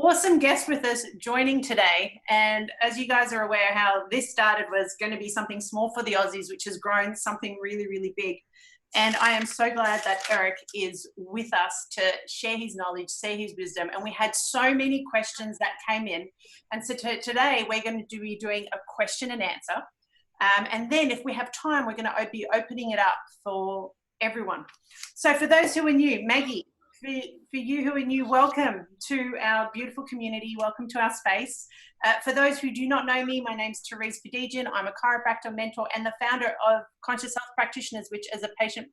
awesome guest with us joining today. And as you guys are aware, how this started was going to be something small for the Aussies, which has grown something really, really big. And I am so glad that Eric is with us to share his knowledge, share his wisdom. And we had so many questions that came in. And so today we're going to be doing a question and answer. And then if we have time, we're going to be opening it up for everyone. So for those who are new, Maggie, for you who are new, welcome to our beautiful community. Welcome to our space. For those who do not know me, my name's Therese Padigian. I'm a chiropractor mentor and the founder of Conscious Health Practitioners, which is a patient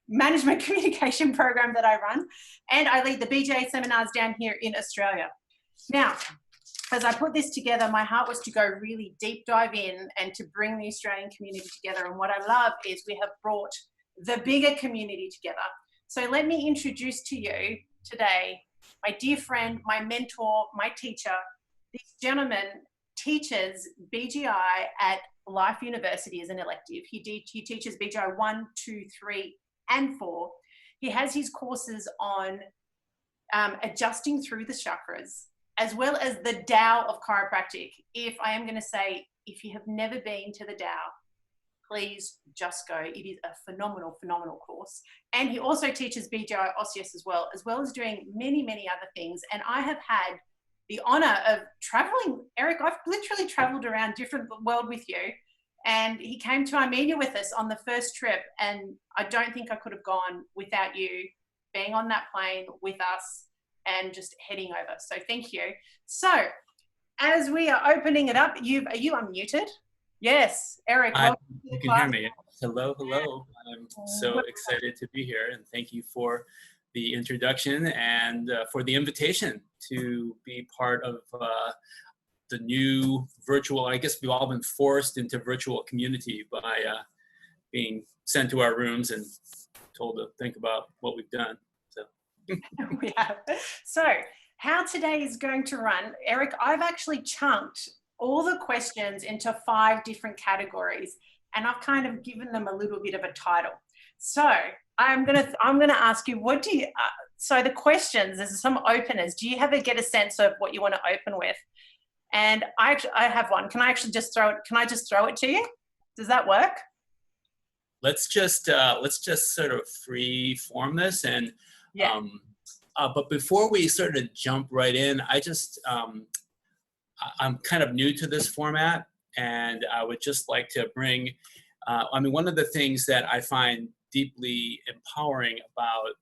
management communication program that I run. And I lead the BGI seminars down here in Australia. Now, as I put this together, my heart was to go really deep dive in and to bring the Australian community together. And what I love is we have brought the bigger community together. So let me introduce to you today my dear friend, my mentor, my teacher. This gentleman teaches BGI at Life University as an elective. He teaches BGI 1, 2, 3, and 4. He has his courses on adjusting through the chakras, as well as the Tao of chiropractic. If I am going to say, if you have never been to the Tao, please just go. It is a phenomenal, phenomenal course. And he also teaches BGI Osseous as well as doing many, many other things. And I have had the honor of traveling. Eric, I've literally traveled around different world with you. And he came to Armenia with us on the first trip. And I don't think I could have gone without you being on that plane with us and just heading over. So thank you. So as we are opening it up, are you unmuted? Yes, Eric. You can hear me. Hello, hello. I'm so excited to be here, and thank you for the introduction and for the invitation to be part of the new virtual. I guess we've all been forced into virtual community by being sent to our rooms and told to think about what we've done. So we have. So how today is going to run, Eric, I've actually chunked all the questions into 5 different categories, and I've kind of given them a little bit of a title. So I'm gonna ask you, what do you? So the questions, there's some openers. Do you get a sense of what you want to open with? And I have one. Can I actually just throw it? Can I just throw it to you? Does that work? Let's just sort of free form this, and yeah. But before we sort of jump right in, I'm kind of new to this format, and I would just like to bring, one of the things that I find deeply empowering about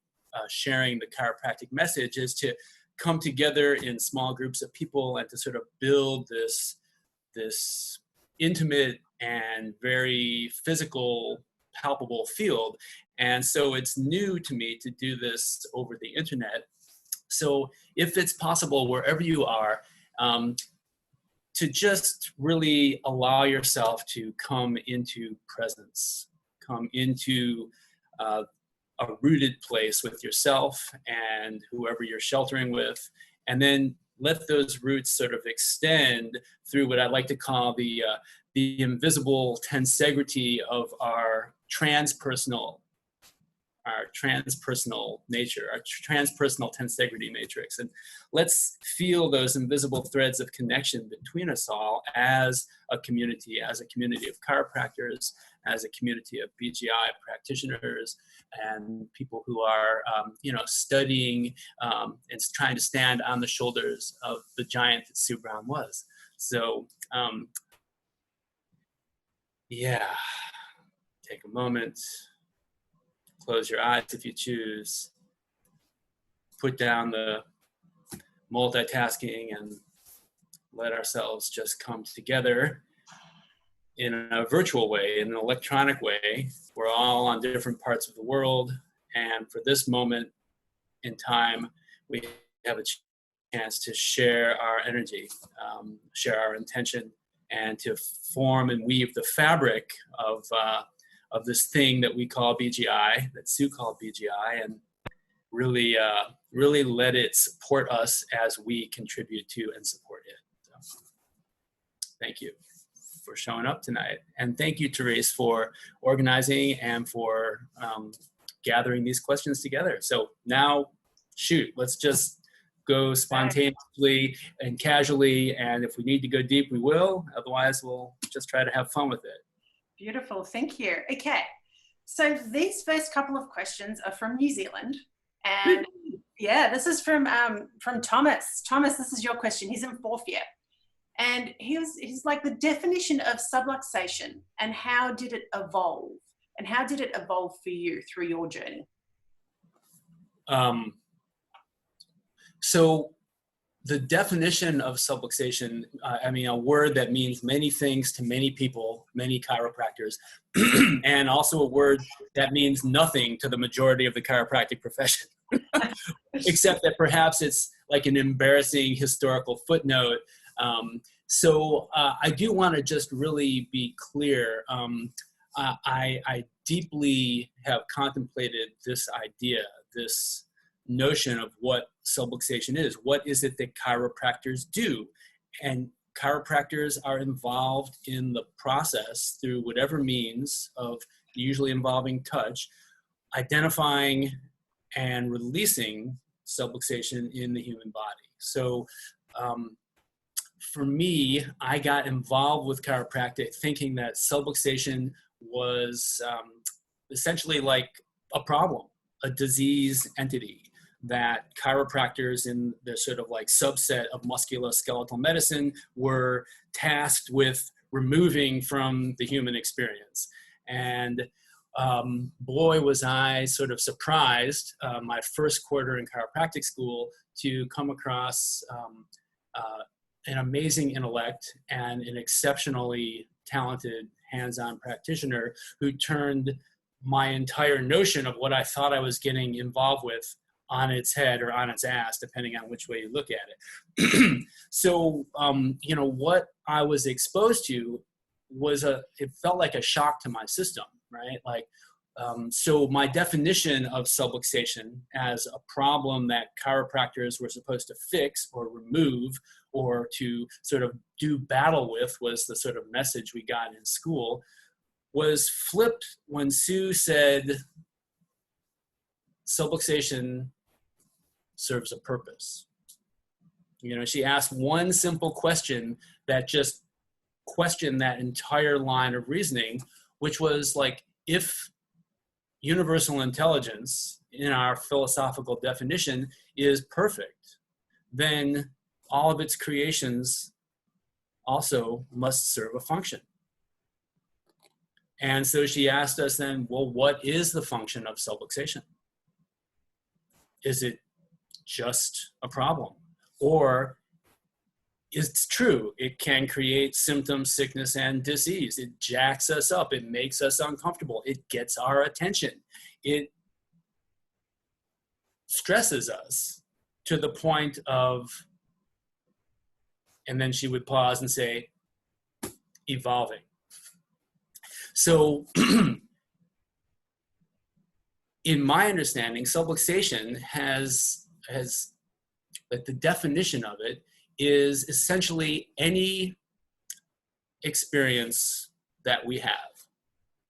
sharing the chiropractic message is to come together in small groups of people and to sort of build this intimate and very physical, palpable field. And so it's new to me to do this over the internet. So if it's possible, wherever you are, to just really allow yourself to come into presence, come into a rooted place with yourself and whoever you're sheltering with, and then let those roots sort of extend through what I like to call the invisible tensegrity of our transpersonal nature, our transpersonal tensegrity matrix. And let's feel those invisible threads of connection between us all as a community of chiropractors, as a community of BGI practitioners, and people who are, studying and trying to stand on the shoulders of the giant that Sue Brown was. So, take a moment. Close your eyes if you choose. Put down the multitasking and let ourselves just come together in a virtual way, in an electronic way. We're all on different parts of the world, and for this moment in time, we have a chance to share our energy, share our intention, and to form and weave the fabric of this thing that we call BGI, that Sue called BGI, and really let it support us as we contribute to and support it. So, thank you for showing up tonight. And thank you, Therese, for organizing and for gathering these questions together. So now, shoot, let's just go spontaneously and casually, and if we need to go deep, we will. Otherwise, we'll just try to have fun with it. Beautiful, thank you. Okay, so these first couple of questions are from New Zealand, and yeah, this is from Thomas. Thomas, this is your question. He's in 4th year, and he's like, the definition of subluxation and how did it evolve, and how did it evolve for you through your journey? So the definition of subluxation, I mean, a word that means many things to many people, many chiropractors, and also a word that means nothing to the majority of the chiropractic profession, except that perhaps it's like an embarrassing historical footnote. So I do want to just really be clear. I deeply have contemplated this idea, this notion of what subluxation is. What is it that chiropractors do? And chiropractors are involved in the process through whatever means of, usually involving touch, identifying and releasing subluxation in the human body. So for me, I got involved with chiropractic thinking that subluxation was essentially like a problem, a disease entity that chiropractors in the sort of like subset of musculoskeletal medicine were tasked with removing from the human experience. And boy, was I sort of surprised my first quarter in chiropractic school to come across an amazing intellect and an exceptionally talented hands-on practitioner who turned my entire notion of what I thought I was getting involved with on its head or on its ass, depending on which way you look at it. So, you know, what I was exposed to was it felt like a shock to my system, right? Like, so my definition of subluxation as a problem that chiropractors were supposed to fix or remove or to sort of do battle with was the sort of message we got in school, was flipped when Sue said subluxation serves a purpose. You know, she asked one simple question that just questioned that entire line of reasoning, which was like, if universal intelligence in our philosophical definition is perfect, then all of its creations also must serve a function. And so she asked us then, well, what is the function of subluxation? Is it just a problem? Or it's true, it can create symptoms, sickness, and disease. It jacks us up. It makes us uncomfortable. It gets our attention. It stresses us to the point of, and then she would pause and say, evolving. So in my understanding, subluxation has the definition of it is essentially any experience that we have,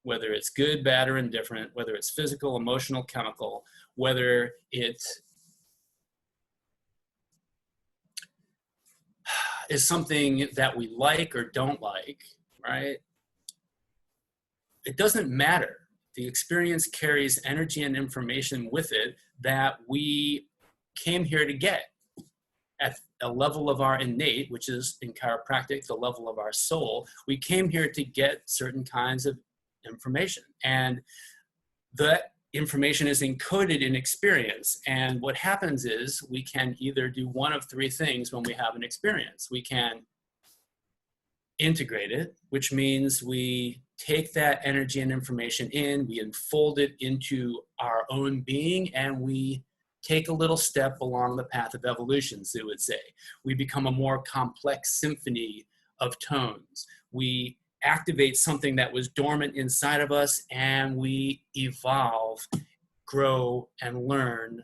whether it's good, bad, or indifferent, whether it's physical, emotional, chemical, whether it is something that we like or don't like, right? It doesn't matter. The experience carries energy and information with it that we came here to get at a level of our innate, which is in chiropractic, the level of our soul. We came here to get certain kinds of information, and that information is encoded in experience. And what happens is we can either do one of three things when we have an experience. We can integrate it, which means we take that energy and information in, we unfold it into our own being, and we take a little step along the path of evolution, Sue would say. We become a more complex symphony of tones. We activate something that was dormant inside of us, and we evolve, grow, and learn.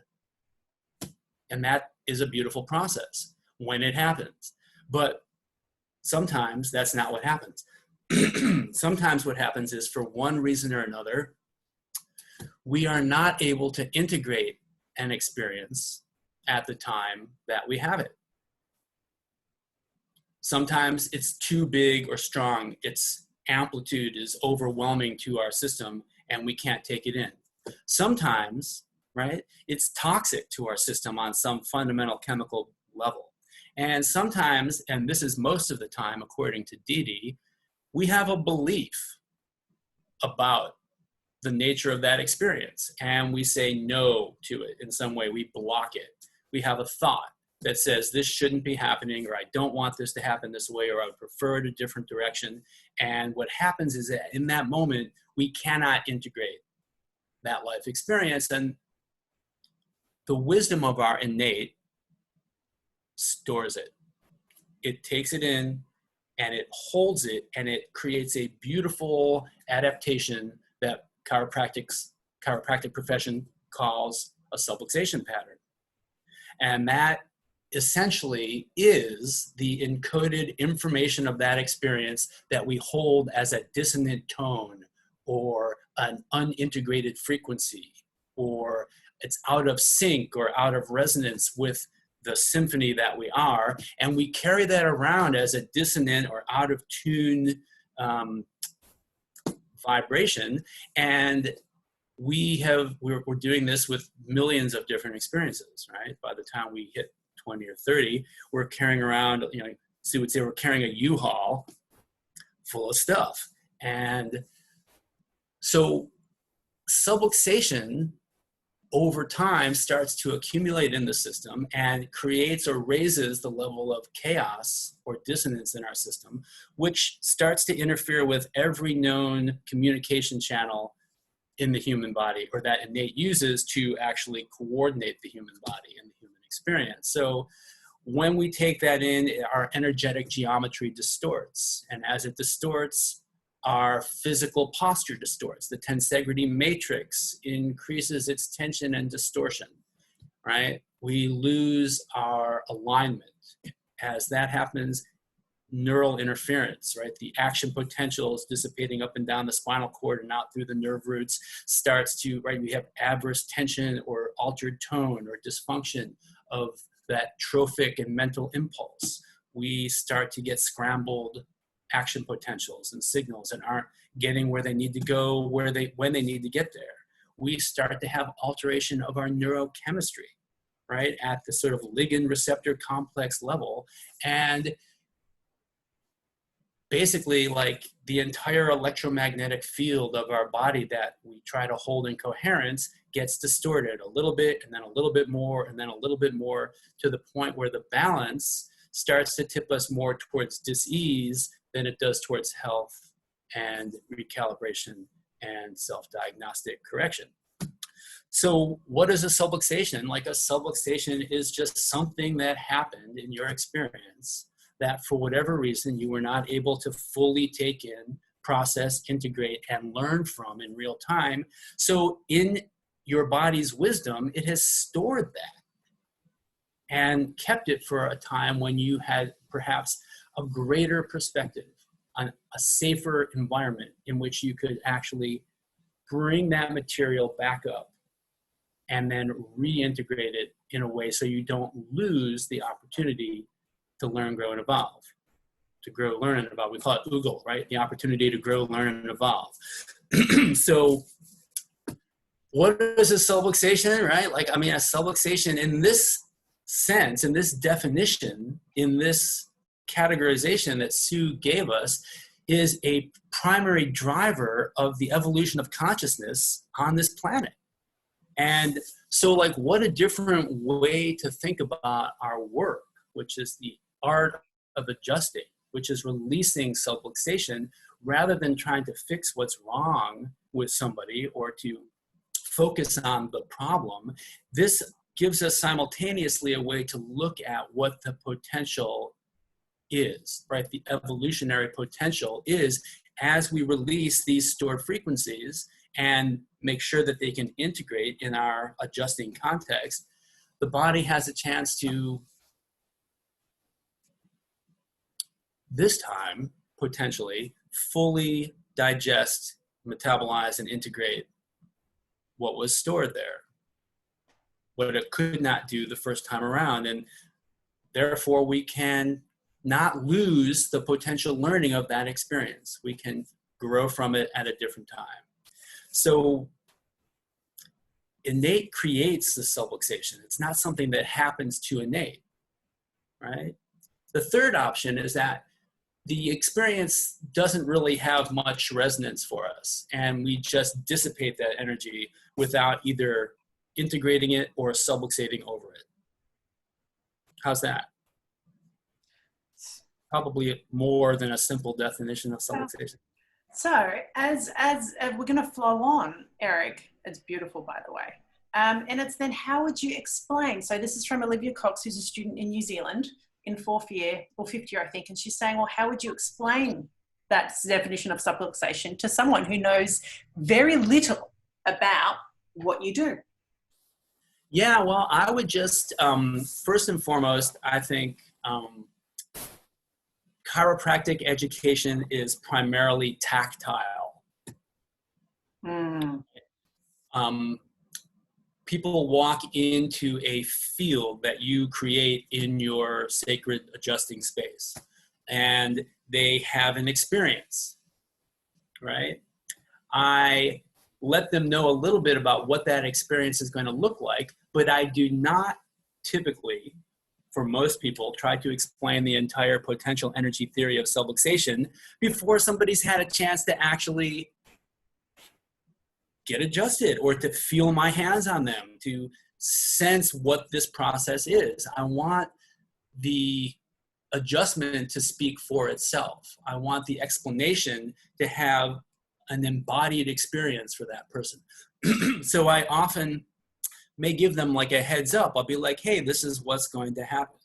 And that is a beautiful process when it happens. But sometimes that's not what happens. Sometimes what happens is, for one reason or another, we are not able to integrate an experience at the time that we have it. Sometimes it's too big or strong. Its amplitude is overwhelming to our system and we can't take it in. Sometimes, right, it's toxic to our system on some fundamental chemical level. And sometimes, and this is most of the time according to Didi, we have a belief about the nature of that experience and we say no to it in some way. We block it. We have a thought that says this shouldn't be happening, or I don't want this to happen this way, or I would prefer it a different direction. And what happens is that in that moment, we cannot integrate that life experience. And the wisdom of our innate stores it. It takes it in and it holds it, and it creates a beautiful adaptation that chiropractic profession calls a subluxation pattern. And that essentially is the encoded information of that experience that we hold as a dissonant tone or an unintegrated frequency, or it's out of sync or out of resonance with the symphony that we are, and we carry that around as a dissonant or out of tune vibration. And we're doing this with millions of different experiences, right? By the time we hit 20 or 30, we're carrying around, so would say we're carrying a U-Haul full of stuff. And so subluxation over time starts to accumulate in the system and creates or raises the level of chaos or dissonance in our system, which starts to interfere with every known communication channel in the human body, or that innate uses to actually coordinate the human body and the human experience. So when we take that in, our energetic geometry distorts. And as it distorts, our physical posture distorts. The tensegrity matrix increases its tension and distortion, right? We lose our alignment. As that happens, neural interference, right? The action potential is dissipating up and down the spinal cord and out through the nerve roots, starts to, right? We have adverse tension or altered tone or dysfunction of that trophic and mental impulse. We start to get scrambled action potentials and signals and aren't getting where they need to go, when they need to get there. We start to have alteration of our neurochemistry, right? At the sort of ligand receptor complex level. And basically, like, the entire electromagnetic field of our body that we try to hold in coherence gets distorted a little bit, and then a little bit more, and then a little bit more, to the point where the balance starts to tip us more towards dis-ease than it does towards health and recalibration and self-diagnostic correction. So what is a subluxation? Like, a subluxation is just something that happened in your experience that for whatever reason you were not able to fully take in, process, integrate, and learn from in real time. So in your body's wisdom, it has stored that and kept it for a time when you had perhaps a greater perspective on a safer environment in which you could actually bring that material back up and then reintegrate it in a way so you don't lose the opportunity to learn, grow, and evolve. To grow, learn, and evolve. We call it oogle, right? The opportunity to grow, learn, and evolve. So what is a subluxation, right? Like, I mean, a subluxation in this sense, in this definition, in this categorization that Sue gave us, is a primary driver of the evolution of consciousness on this planet. And so, like, what a different way to think about our work, which is the art of adjusting, which is releasing subluxation rather than trying to fix what's wrong with somebody or to focus on the problem. This gives us simultaneously a way to look at what the potential is, right? The evolutionary potential is, as we release these stored frequencies and make sure that they can integrate in our adjusting context, the body has a chance to, this time, potentially, fully digest, metabolize, and integrate what was stored there. what it could not do the first time around. And therefore, we can not lose the potential learning of that experience. We can grow from it at a different time. So innate creates the subluxation. It's not something that happens to innate, right? The third option is that the experience doesn't really have much resonance for us, and we just dissipate that energy without either integrating it or subluxating over it. How's that? Probably more than a simple definition of subluxation. So as we're going to flow on, Eric, it's beautiful, by the way. And it's then, how would you explain? So this is from Olivia Cox, who's a student in New Zealand in fourth year or fifth year, I think. And she's saying, well, how would you explain that definition of subluxation to someone who knows very little about what you do? Yeah, well, I would just, first and foremost, I think chiropractic education is primarily tactile. People walk into a field that you create in your sacred adjusting space, and they have an experience, right? I let them know a little bit about what that experience is going to look like, but I do not typically, for most people, try to explain the entire potential energy theory of subluxation before somebody's had a chance to actually get adjusted or to feel my hands on them, to sense what this process is. I want the adjustment to speak for itself. I want the explanation to have an embodied experience for that person. So I often may give them like a heads up. I'll be like, hey, this is what's going to happen,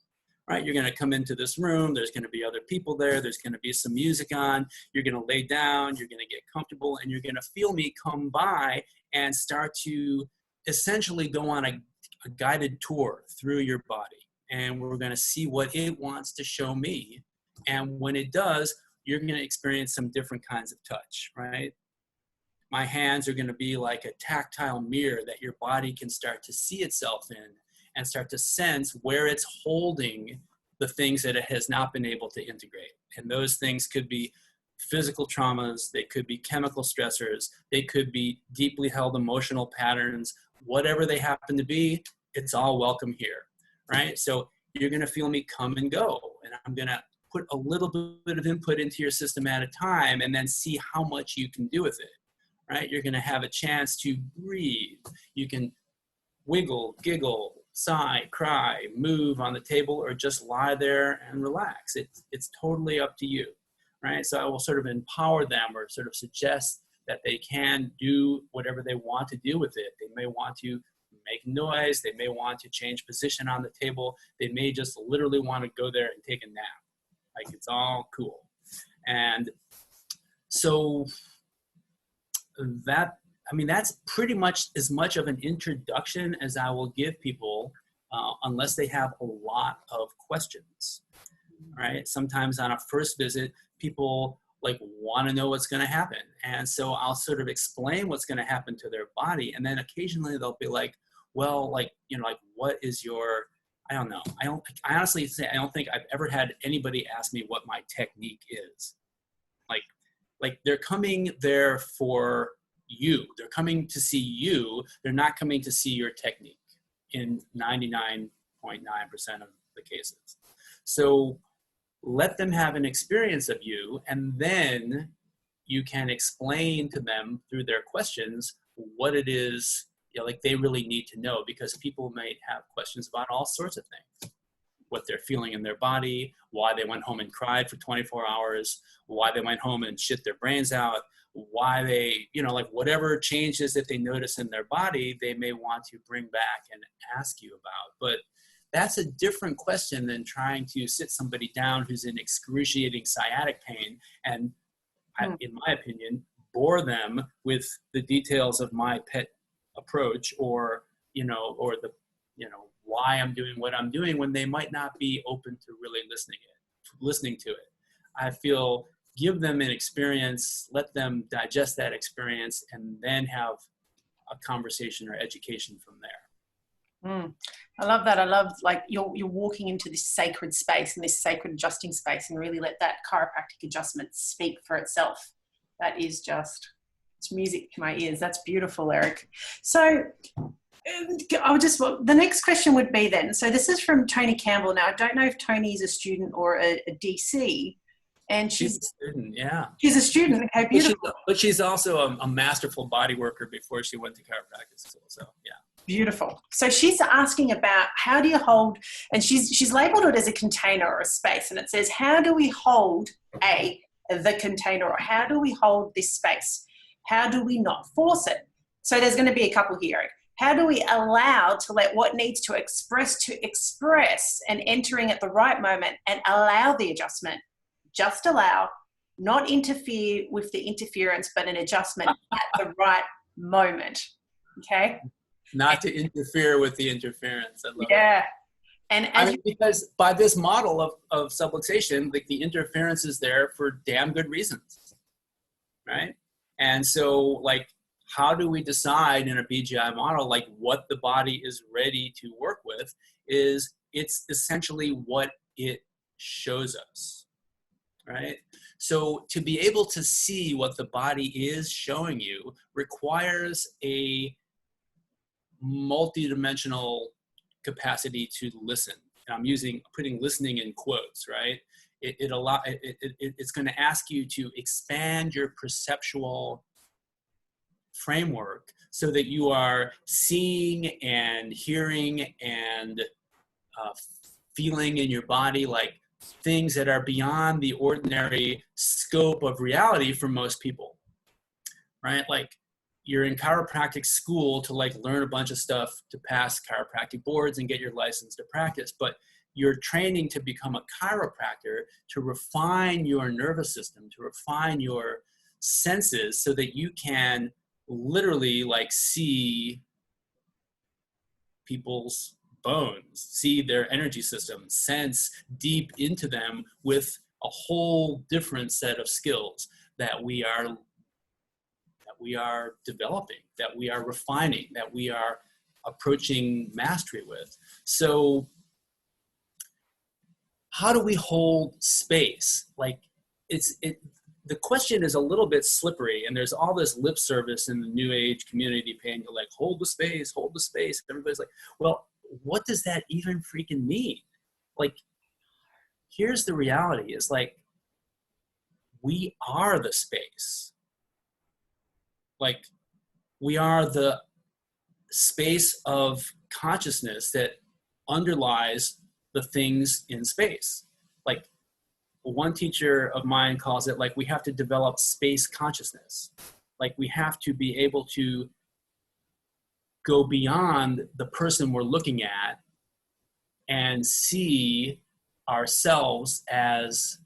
right? You're going to come into this room. There's going to be other people there. There's going to be some music on. You're going to lay down. You're going to get comfortable, and you're going to feel me come by and start to essentially go on a guided tour through your body. And we're going to see what it wants to show me. And when it does, you're going to experience some different kinds of touch, right? My hands are going to be like a tactile mirror that your body can start to see itself in and start to sense where it's holding the things that it has not been able to integrate. And those things could be physical traumas, they could be chemical stressors, they could be deeply held emotional patterns, whatever they happen to be, it's all welcome here, right? So you're going to feel me come and go, and I'm going to put a little bit of input into your system at a time and then see how much you can do with it. Right? You're going to have a chance to breathe. You can wiggle, giggle, sigh, cry, move on the table, or just lie there and relax. It's totally up to you, right? So I will sort of empower them or sort of suggest that they can do whatever they want to do with it. They may want to make noise. They may want to change position on the table. They may just literally want to go there and take a nap. Like, it's all cool. And so that's pretty much as much of an introduction as I will give people, unless they have a lot of questions, right? Sometimes on a first visit, people like want to know what's going to happen. And so I'll sort of explain what's going to happen to their body. And then occasionally they'll be like, well, like, like, what is your, I don't know. I honestly say, I don't think I've ever had anybody ask me what my technique is. Like they're coming there for you. They're coming to see you. They're not coming to see your technique in 99.9% of the cases. So let them have an experience of you, and then you can explain to them through their questions what it is like they really need to know, because people might have questions about all sorts of things. What they're feeling in their body, why they went home and cried for 24 hours, why they went home and shit their brains out, why they, like whatever changes that they notice in their body, they may want to bring back and ask you about. But that's a different question than trying to sit somebody down who's in excruciating sciatic pain and, in my opinion, bore them with the details of my pet approach or the, why I'm doing what I'm doing, when they might not be open to really listening to it. I feel, give them an experience, let them digest that experience, and then have a conversation or education from there. Mm. I love that. I love like you're walking into this sacred space and this sacred adjusting space and really let that chiropractic adjustment speak for itself. That is just, it's music to my ears. That's beautiful, Eric. So the next question would be then, so this is from Tony Campbell. Now, I don't know if Tony is a student or a DC, and She's a student, yeah. She's a student, okay, beautiful. But she's also a masterful body worker before she went to chiropractic school, so yeah. Beautiful. So she's asking about how do you hold, and she's labeled it as a container or a space, and it says, how do we hold the container, or how do we hold this space? How do we not force it? So there's going to be a couple here. How do we allow to let what needs to express and entering at the right moment and allow the adjustment? Just allow, not interfere with the interference, but an adjustment at the right moment. Okay? Not to interfere with the interference. I love yeah. it. And I mean, because by this model of subluxation, like the interference is there for damn good reasons, right? And so, like, how do we decide in a BGI model, like, what the body is ready to work with? Is it's essentially what it shows us, right? So to be able to see what the body is showing you requires a multidimensional capacity to listen. And I'm putting listening in quotes, right? It's going to ask you to expand your perceptual framework so that you are seeing and hearing and feeling in your body like things that are beyond the ordinary scope of reality for most people, right? Like, you're in chiropractic school to like learn a bunch of stuff to pass chiropractic boards and get your license to practice, but you're training to become a chiropractor to refine your nervous system, to refine your senses so that you can literally like see people's bones, see their energy system, sense deep into them with a whole different set of skills that we are developing, that we are refining, that we are approaching mastery with. So how do we hold space? Like, the question is a little bit slippery, and there's all this lip service in the new age community paying to like, hold the space, hold the space. Everybody's like, well, what does that even freaking mean? Like, here's the reality is like, we are the space. Like, we are the space of consciousness that underlies the things in space. Like, one teacher of mine calls it like, we have to develop space consciousness. Like, we have to be able to go beyond the person we're looking at and see ourselves as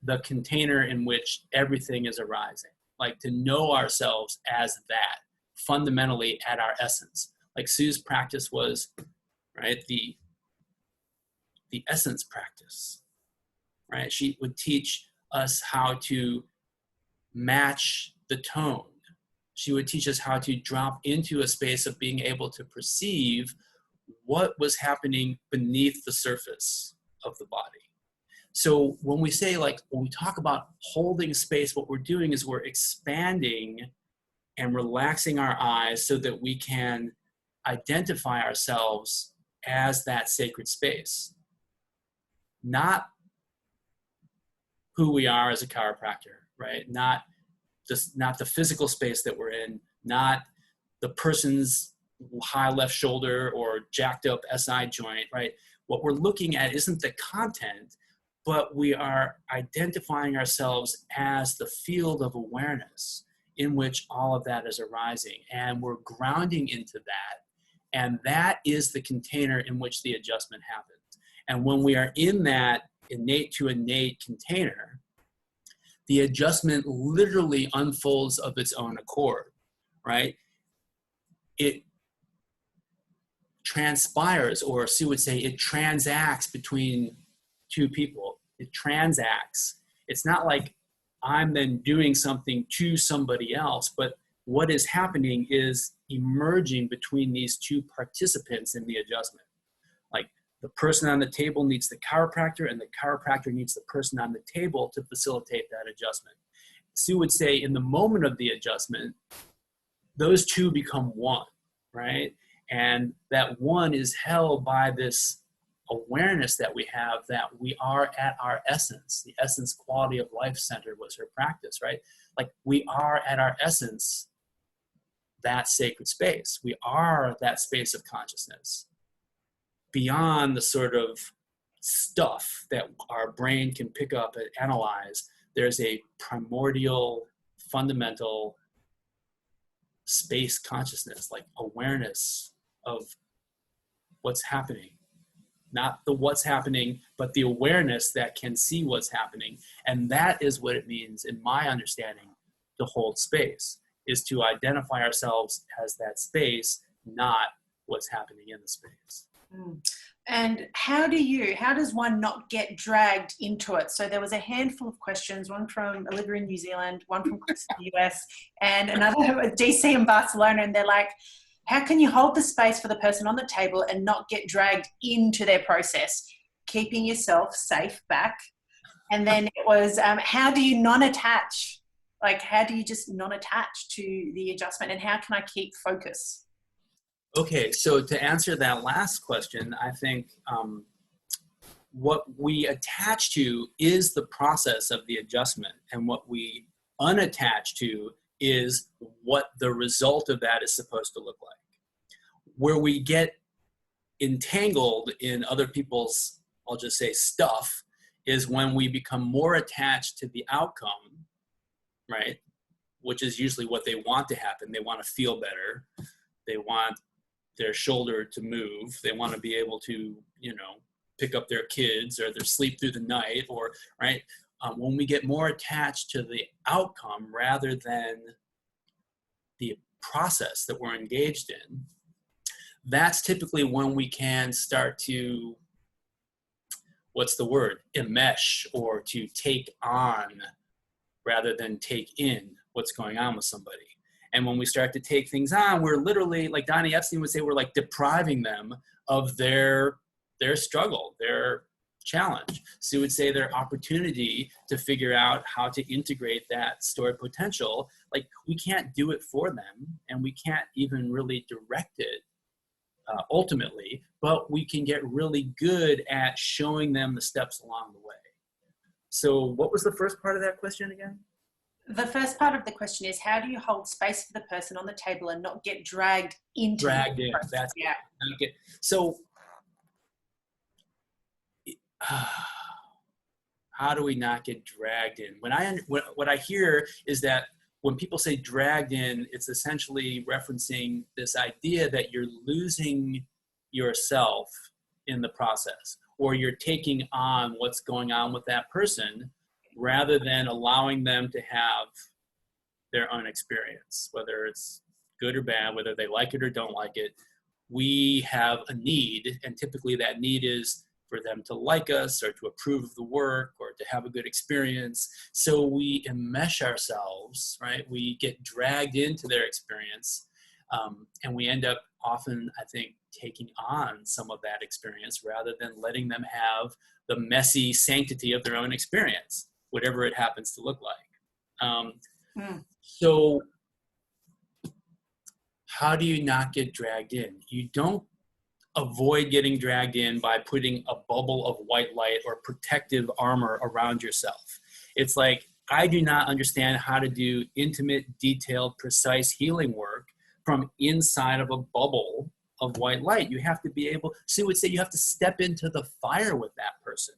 the container in which everything is arising. Like, to know ourselves as that, fundamentally at our essence. Like Sue's practice was, right, the essence practice, right? She would teach us how to match the tone. She would teach us how to drop into a space of being able to perceive what was happening beneath the surface of the body. So when we say, like, when we talk about holding space, what we're doing is we're expanding and relaxing our eyes so that we can identify ourselves as that sacred space. Not who we are as a chiropractor, right? Not the physical space that we're in, not the person's high left shoulder or jacked up SI joint, right? What we're looking at isn't the content, but we are identifying ourselves as the field of awareness in which all of that is arising. And we're grounding into that. And that is the container in which the adjustment happens. And when we are in that innate to innate container, the adjustment literally unfolds of its own accord, right? It transpires, or Sue would say, it transacts between two people. It transacts. It's not like I'm then doing something to somebody else, but what is happening is emerging between these two participants in the adjustment. Like the person on the table needs the chiropractor, and the chiropractor needs the person on the table to facilitate that adjustment. Sue would say in the moment of the adjustment, those two become one, right? And that one is held by this awareness that we have that we are at our essence. The Essence Quality of Life Center was her practice, right? Like we are at our essence that sacred space. We are that space of consciousness beyond the sort of stuff that our brain can pick up and analyze. There's a primordial, fundamental space consciousness, like awareness of what's happening. Not the what's happening, but the awareness that can see what's happening. And that is what it means, in my understanding, to hold space, is to identify ourselves as that space, not what's happening in the space. And how does one not get dragged into it? So there was a handful of questions, one from Olivia in New Zealand, one from Chris in the US, and another DC in Barcelona. And they're like, how can you hold the space for the person on the table and not get dragged into their process, keeping yourself safe back? And then it was, how do you non-attach? Like, how do you just non-attach to the adjustment, and how can I keep focus? Okay, so to answer that last question, I think what we attach to is the process of the adjustment, and what we unattach to is what the result of that is supposed to look like. Where we get entangled in other people's, I'll just say, stuff, is when we become more attached to the outcome, right? Which is usually what they want to happen. They want to feel better. They want their shoulder to move. They want to be able to, pick up their kids, or their sleep through the night, or, right? When we get more attached to the outcome rather than the process that we're engaged in, that's typically when we can start to, what's the word, enmesh, or to take on rather than take in what's going on with somebody. And when we start to take things on, we're literally, like Donnie Epstein would say, we're like depriving them of their struggle, their challenge. Sue would say their opportunity to figure out how to integrate that stored potential. Like, we can't do it for them, and we can't even really direct it ultimately, but we can get really good at showing them the steps along the way. So what was the first part of that question again? The first part of the question is, how do you hold space for the person on the table and not get dragged into dragged in? Process? That's yeah. Okay. So how do we not get dragged in? What I hear is that when people say dragged in, it's essentially referencing this idea that you're losing yourself in the process, or you're taking on what's going on with that person rather than allowing them to have their own experience, whether it's good or bad, whether they like it or don't like it. We have a need, and typically that need is for them to like us, or to approve of the work, or to have a good experience. So we enmesh ourselves, right? We get dragged into their experience, and we end up often, I think, taking on some of that experience rather than letting them have the messy sanctity of their own experience, whatever it happens to look like. So how do you not get dragged in? You don't avoid getting dragged in by putting a bubble of white light or protective armor around yourself. It's like, I do not understand how to do intimate, detailed, precise healing work from inside of a bubble of white light. You have to be able, Sue would say, you have to step into the fire with that person.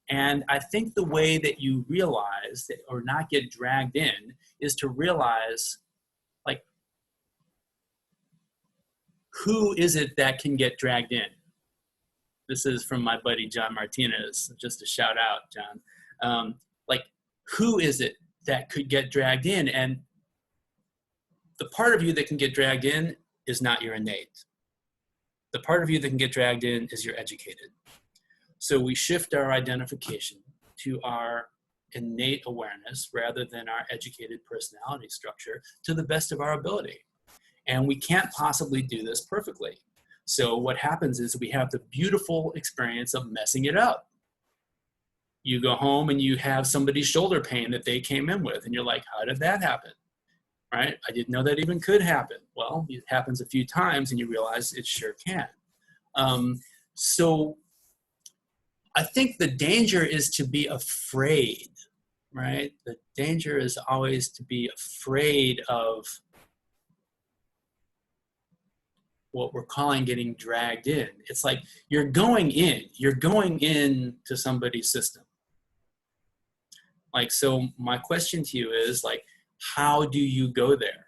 And I think the way that you realize that, or not get dragged in, is to realize, like, who is it that can get dragged in? This is from my buddy, John Martinez, just a shout out, John. Like, who is it that could get dragged in? And the part of you that can get dragged in is not your innate. The part of you that can get dragged in is your educated. So we shift our identification to our innate awareness rather than our educated personality structure to the best of our ability. And we can't possibly do this perfectly. So what happens is we have the beautiful experience of messing it up. You go home and you have somebody's shoulder pain that they came in with, and you're like, how did that happen? Right? I didn't know that even could happen. Well, it happens a few times and you realize it sure can. So I think the danger is to be afraid, right? The danger is always to be afraid of what we're calling getting dragged in. It's like you're going in to somebody's system. Like, so my question to you is like, how do you go there?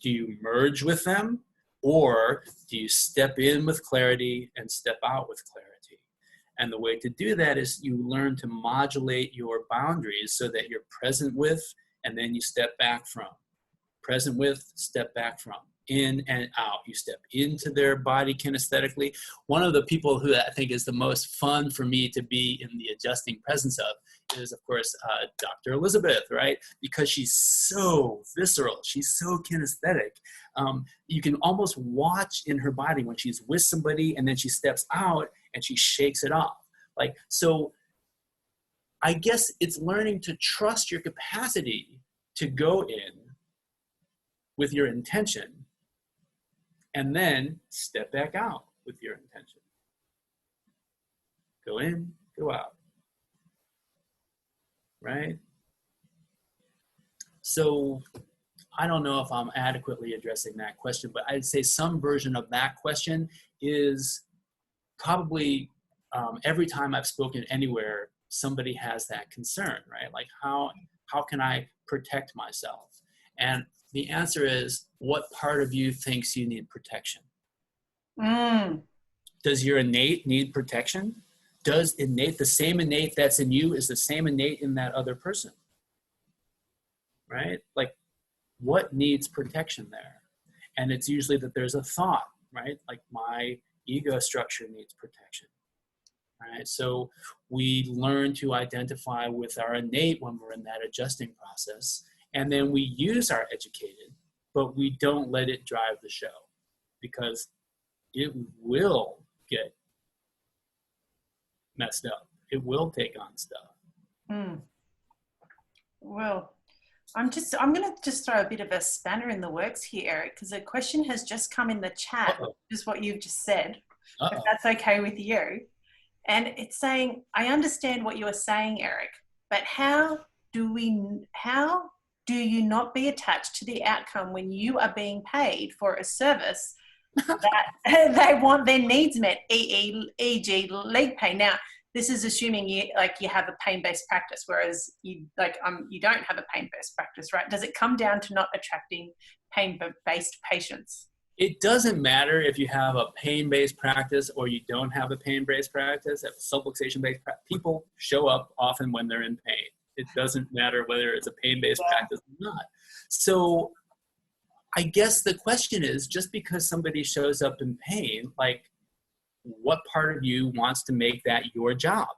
Do you merge with them, or do you step in with clarity and step out with clarity? And the way to do that is you learn to modulate your boundaries so that you're present with, and then you step back from. Present with, step back from. In and out. You step into their body kinesthetically. One of the people who I think is the most fun for me to be in the adjusting presence of is, of course, Dr. Elizabeth, right? Because she's so visceral. She's so kinesthetic. You can almost watch in her body when she's with somebody and then she steps out and she shakes it off. Like, so I guess it's learning to trust your capacity to go in with your intention and then step back out with your intention. Go in, go out. Right? So I don't know if I'm adequately addressing that question, but I'd say some version of that question is probably every time I've spoken anywhere, somebody has that concern, right? Like, how can I protect myself? And the answer is, what part of you thinks you need protection? Does your innate need protection? Does the same innate that's in you is the same innate in that other person? Right? Like, what needs protection there? And it's usually that there's a thought, right? Like, my ego structure needs protection. Right? So we learn to identify with our innate when we're in that adjusting process. And then we use our educated, but we don't let it drive the show, because it will get messed up. It will take on stuff. Well, I'm going to just throw a bit of a spanner in the works here, Eric, because a question has just come in the chat, just what you've just said, if that's okay with you. And it's saying, I understand what you are saying, Eric, but how do you not be attached to the outcome when you are being paid for a service that they want their needs met, e.g. leg pain? Now, this is assuming you have a pain-based practice, whereas you don't have a pain-based practice, right? Does it come down to not attracting pain-based patients? It doesn't matter if you have a pain-based practice or you don't have a pain-based practice. If subluxation-based practice, people show up often when they're in pain. It doesn't matter whether it's a pain-based practice or not. So I guess the question is, just because somebody shows up in pain, like, what part of you wants to make that your job,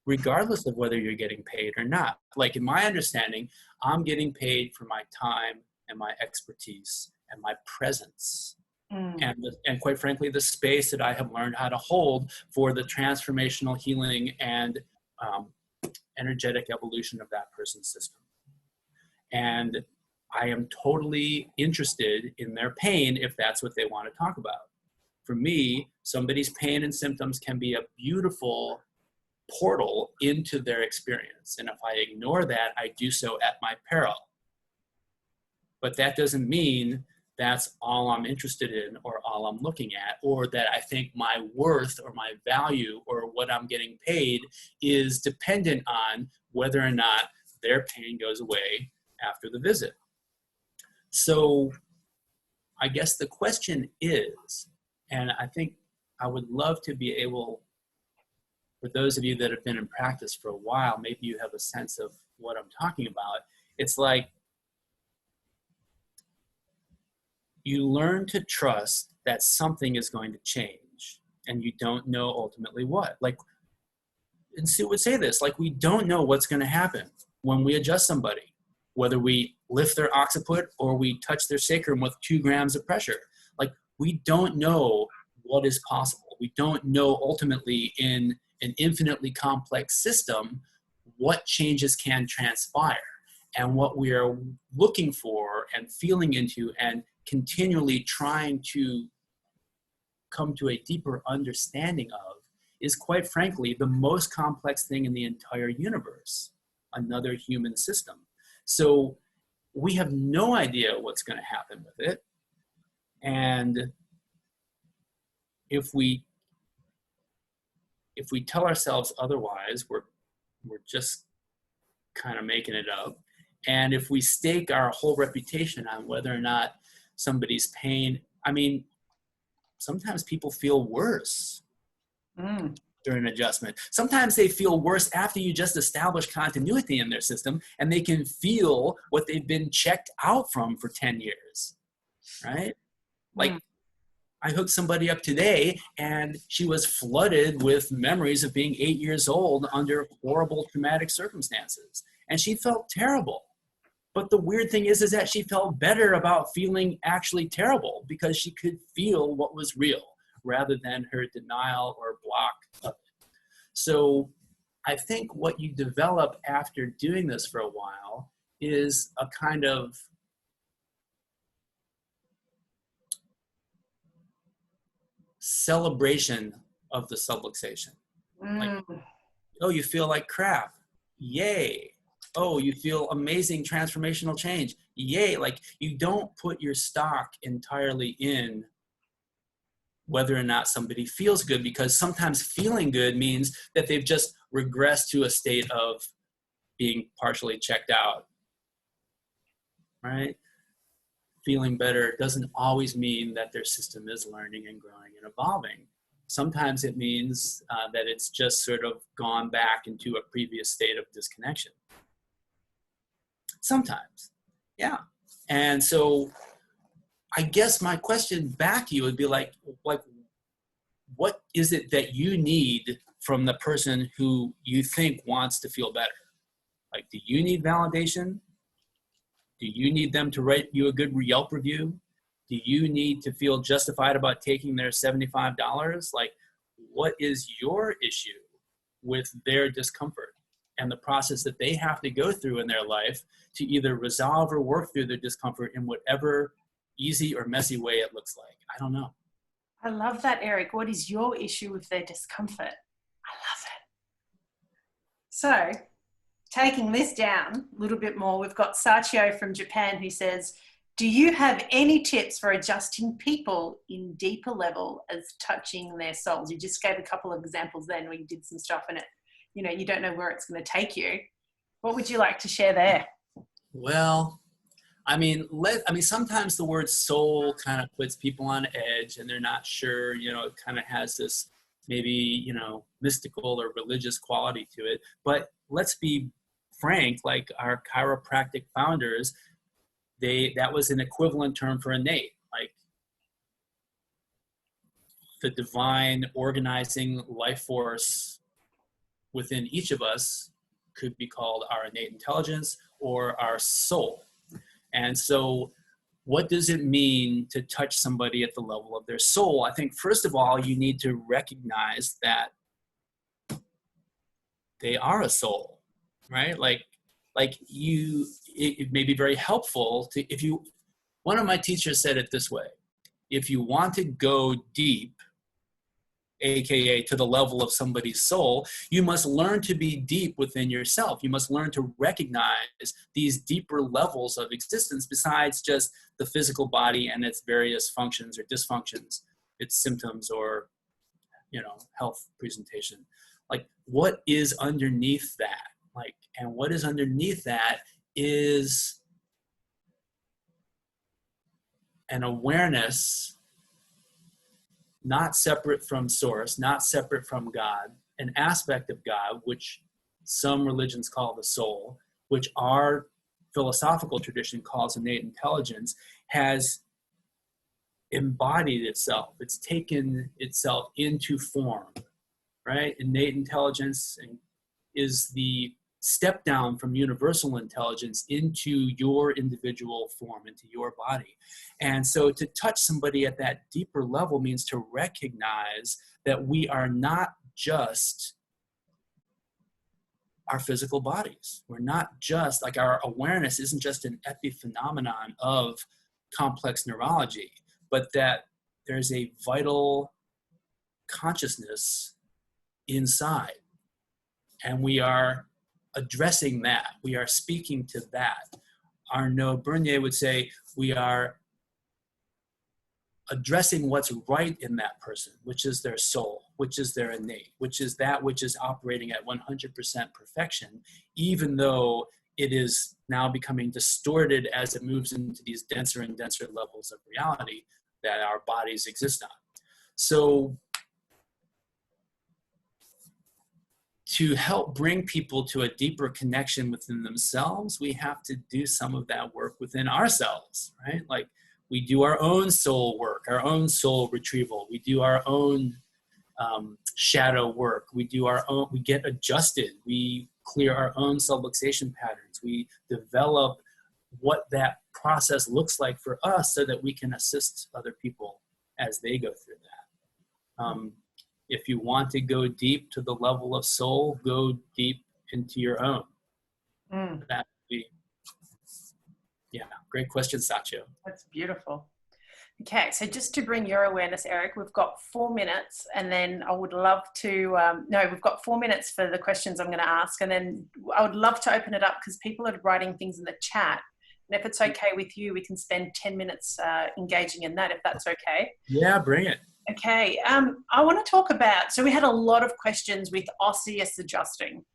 regardless of whether you're getting paid or not? Like, in my understanding, I'm getting paid for my time and my expertise and my presence. And quite frankly, the space that I have learned how to hold for the transformational healing and energetic evolution of that person's system. And I am totally interested in their pain if that's what they want to talk about. For me, somebody's pain and symptoms can be a beautiful portal into their experience. And if I ignore that, I do so at my peril. But that doesn't mean that's all I'm interested in or all I'm looking at, or that I think my worth or my value or what I'm getting paid is dependent on whether or not their pain goes away after the visit. So I guess the question is, and I think I would love to be able, for those of you that have been in practice for a while, maybe you have a sense of what I'm talking about. It's like, you learn to trust that something is going to change and you don't know ultimately what. Like, and Sue would say this, like, we don't know what's going to happen when we adjust somebody, whether we lift their occiput or we touch their sacrum with 2 grams of pressure. Like, we don't know what is possible. We don't know ultimately in an infinitely complex system what changes can transpire. And what we are looking for and feeling into and continually trying to come to a deeper understanding of is, quite frankly, the most complex thing in the entire universe, another human system. So we have no idea what's going to happen with it. And if we tell ourselves otherwise, we're just kind of making it up. And if we stake our whole reputation on whether or not somebody's pain, I mean, sometimes people feel worse during adjustment. Sometimes they feel worse after you just establish continuity in their system, and they can feel what they've been checked out from for 10 years, right? Like, I hooked somebody up today, and she was flooded with memories of being 8 years old under horrible traumatic circumstances. And she felt terrible. But the weird thing is that she felt better about feeling actually terrible because she could feel what was real rather than her denial or block of it. So I think what you develop after doing this for a while is a kind of celebration of the subluxation. Like, oh, you feel like crap. Yay. Oh, you feel amazing transformational change. Yay. Like, you don't put your stock entirely in whether or not somebody feels good, because sometimes feeling good means that they've just regressed to a state of being partially checked out, right? Feeling better doesn't always mean that their system is learning and growing and evolving. Sometimes it means that it's just sort of gone back into a previous state of disconnection. Sometimes, yeah. And so I guess my question back to you would be like, what is it that you need from the person who you think wants to feel better? Like, do you need validation? Do you need them to write you a good Yelp review? Do you need to feel justified about taking their $75? Like, what is your issue with their discomfort and the process that they have to go through in their life to either resolve or work through their discomfort in whatever easy or messy way it looks like? I don't know. I love that, Eric. What is your issue with their discomfort? I love it. So, taking this down a little bit more, we've got Sachio from Japan who says, do you have any tips for adjusting people in deeper level as touching their souls? You just gave a couple of examples then where you did some stuff and it, you know, you don't know where it's going to take you. What would you like to share there? Well, I mean, sometimes the word soul kind of puts people on edge and they're not sure, you know, it kind of has this maybe, you know, mystical or religious quality to it. But let's be frank, like our chiropractic founders, that was an equivalent term for innate, like the divine organizing life force within each of us could be called our innate intelligence or our soul. And so what does it mean to touch somebody at the level of their soul? I think, first of all, you need to recognize that they are a soul, right? It may be very helpful to, one of my teachers said it this way: if you want to go deep, AKA to the level of somebody's soul, you must learn to be deep within yourself. You must learn to recognize these deeper levels of existence besides just the physical body and its various functions or dysfunctions, its symptoms or, you know, health presentation. Like, what is underneath that? Like, and what is underneath that is an awareness not separate from source, not separate from God, an aspect of God, which some religions call the soul, which our philosophical tradition calls innate intelligence, has embodied itself. It's taken itself into form right? Innate intelligence is the step down from universal intelligence into your individual form, into your body. And so to touch somebody at that deeper level means to recognize that we are not just our physical bodies. We're not just, like, our awareness isn't just an epiphenomenon of complex neurology, but that there's a vital consciousness inside. And we are addressing that. We are speaking to that. Arnaud Bernier would say we are addressing what's right in that person, which is their soul, which is their innate, which is that which is operating at 100% perfection, even though it is now becoming distorted as it moves into these denser and denser levels of reality that our bodies exist on. So to help bring people to a deeper connection within themselves, we have to do some of that work within ourselves, right? Like, we do our own soul work, our own soul retrieval. We do our own shadow work. We do our own, we get adjusted. We clear our own subluxation patterns. We develop what that process looks like for us so that we can assist other people as they go through that. If you want to go deep to the level of soul, go deep into your own. That would be, yeah, great question, Satya. That's beautiful. Okay, so just to bring your awareness, Eric, we've got 4 minutes, and then I would love to, we've got 4 minutes for the questions I'm going to ask, and then I would love to open it up because people are writing things in the chat. And if it's okay with you, we can spend 10 minutes engaging in that, if that's okay. Yeah, bring it. Okay, I want to talk about, so we had a lot of questions with osseous adjusting.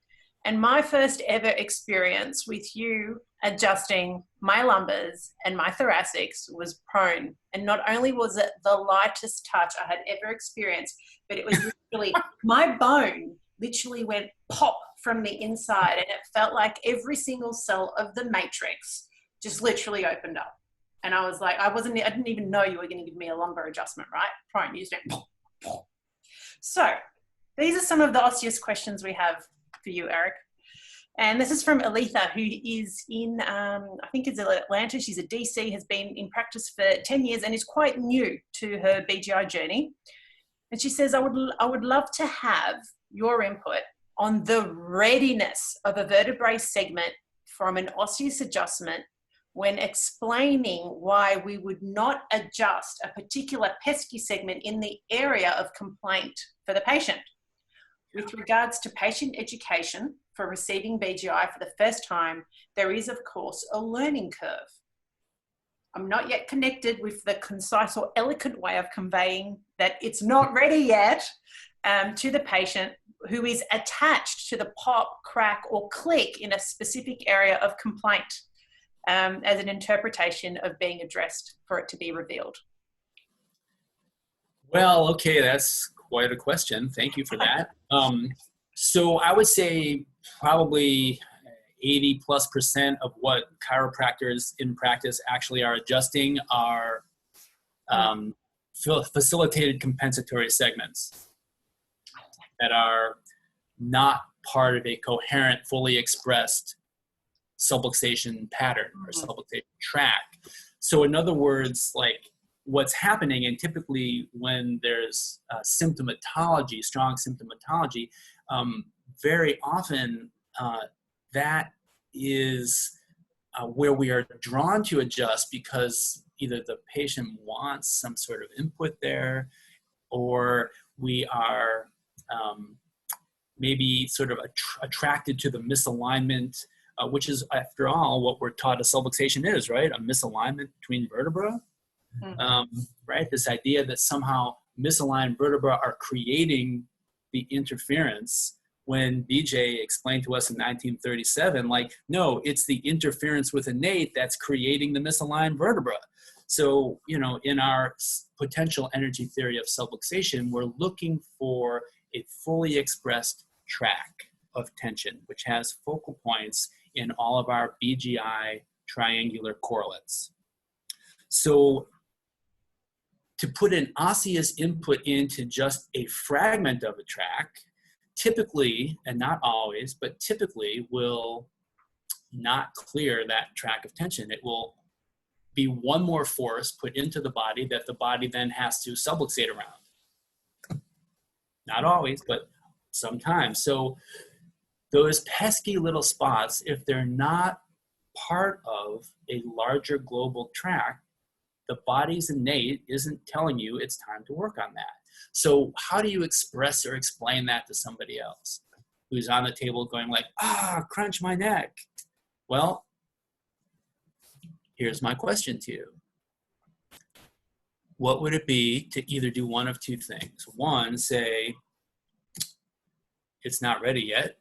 And my first ever experience with you adjusting my lumbars and my thoracics was prone. And not only was it the lightest touch I had ever experienced, but it was literally, my bone literally went pop from the inside, and it felt like every single cell of the matrix just literally opened up. And I was like, I didn't even know you were going to give me a lumbar adjustment, right? Prone, you just went pop, pop. So these are some of the osseous questions we have for you, Eric. And this is from Aletha, who is in, I think it's Atlanta. She's a DC, has been in practice for 10 years and is quite new to her BGI journey. And she says, I would love to have your input on the readiness of a vertebrae segment from an osseous adjustment when explaining why we would not adjust a particular pesky segment in the area of complaint for the patient. With regards to patient education for receiving BGI for the first time, there is, of course, a learning curve. I'm not yet connected with the concise or eloquent way of conveying that it's not ready yet to the patient who is attached to the pop, crack, or click in a specific area of complaint as an interpretation of being addressed for it to be revealed. Well, okay, that's quite a question. Thank you for that. So I would say probably 80+% of what chiropractors in practice actually are adjusting are facilitated compensatory segments that are not part of a coherent, fully expressed subluxation pattern or subluxation track. So in other words, like, what's happening, and typically when there's symptomatology, strong symptomatology, very often that is where we are drawn to adjust because either the patient wants some sort of input there, or we are maybe sort of attracted to the misalignment, which is, after all, what we're taught a subluxation is, right? A misalignment between vertebrae. Right? This idea that somehow misaligned vertebrae are creating the interference, when BJ explained to us in 1937, like, no, it's the interference with innate that's creating the misaligned vertebra. So, you know, in our potential energy theory of subluxation, we're looking for a fully expressed track of tension, which has focal points in all of our BGI triangular correlates. So to put an osseous input into just a fragment of a track typically, and not always, but typically will not clear that track of tension. It will be one more force put into the body that the body then has to subluxate around. Not always, but sometimes. So those pesky little spots, if they're not part of a larger global track, the body's innate isn't telling you it's time to work on that. So how do you express or explain that to somebody else who's on the table going like, crunch my neck? Well, here's my question to you. What would it be to either do one of two things? One, say, it's not ready yet.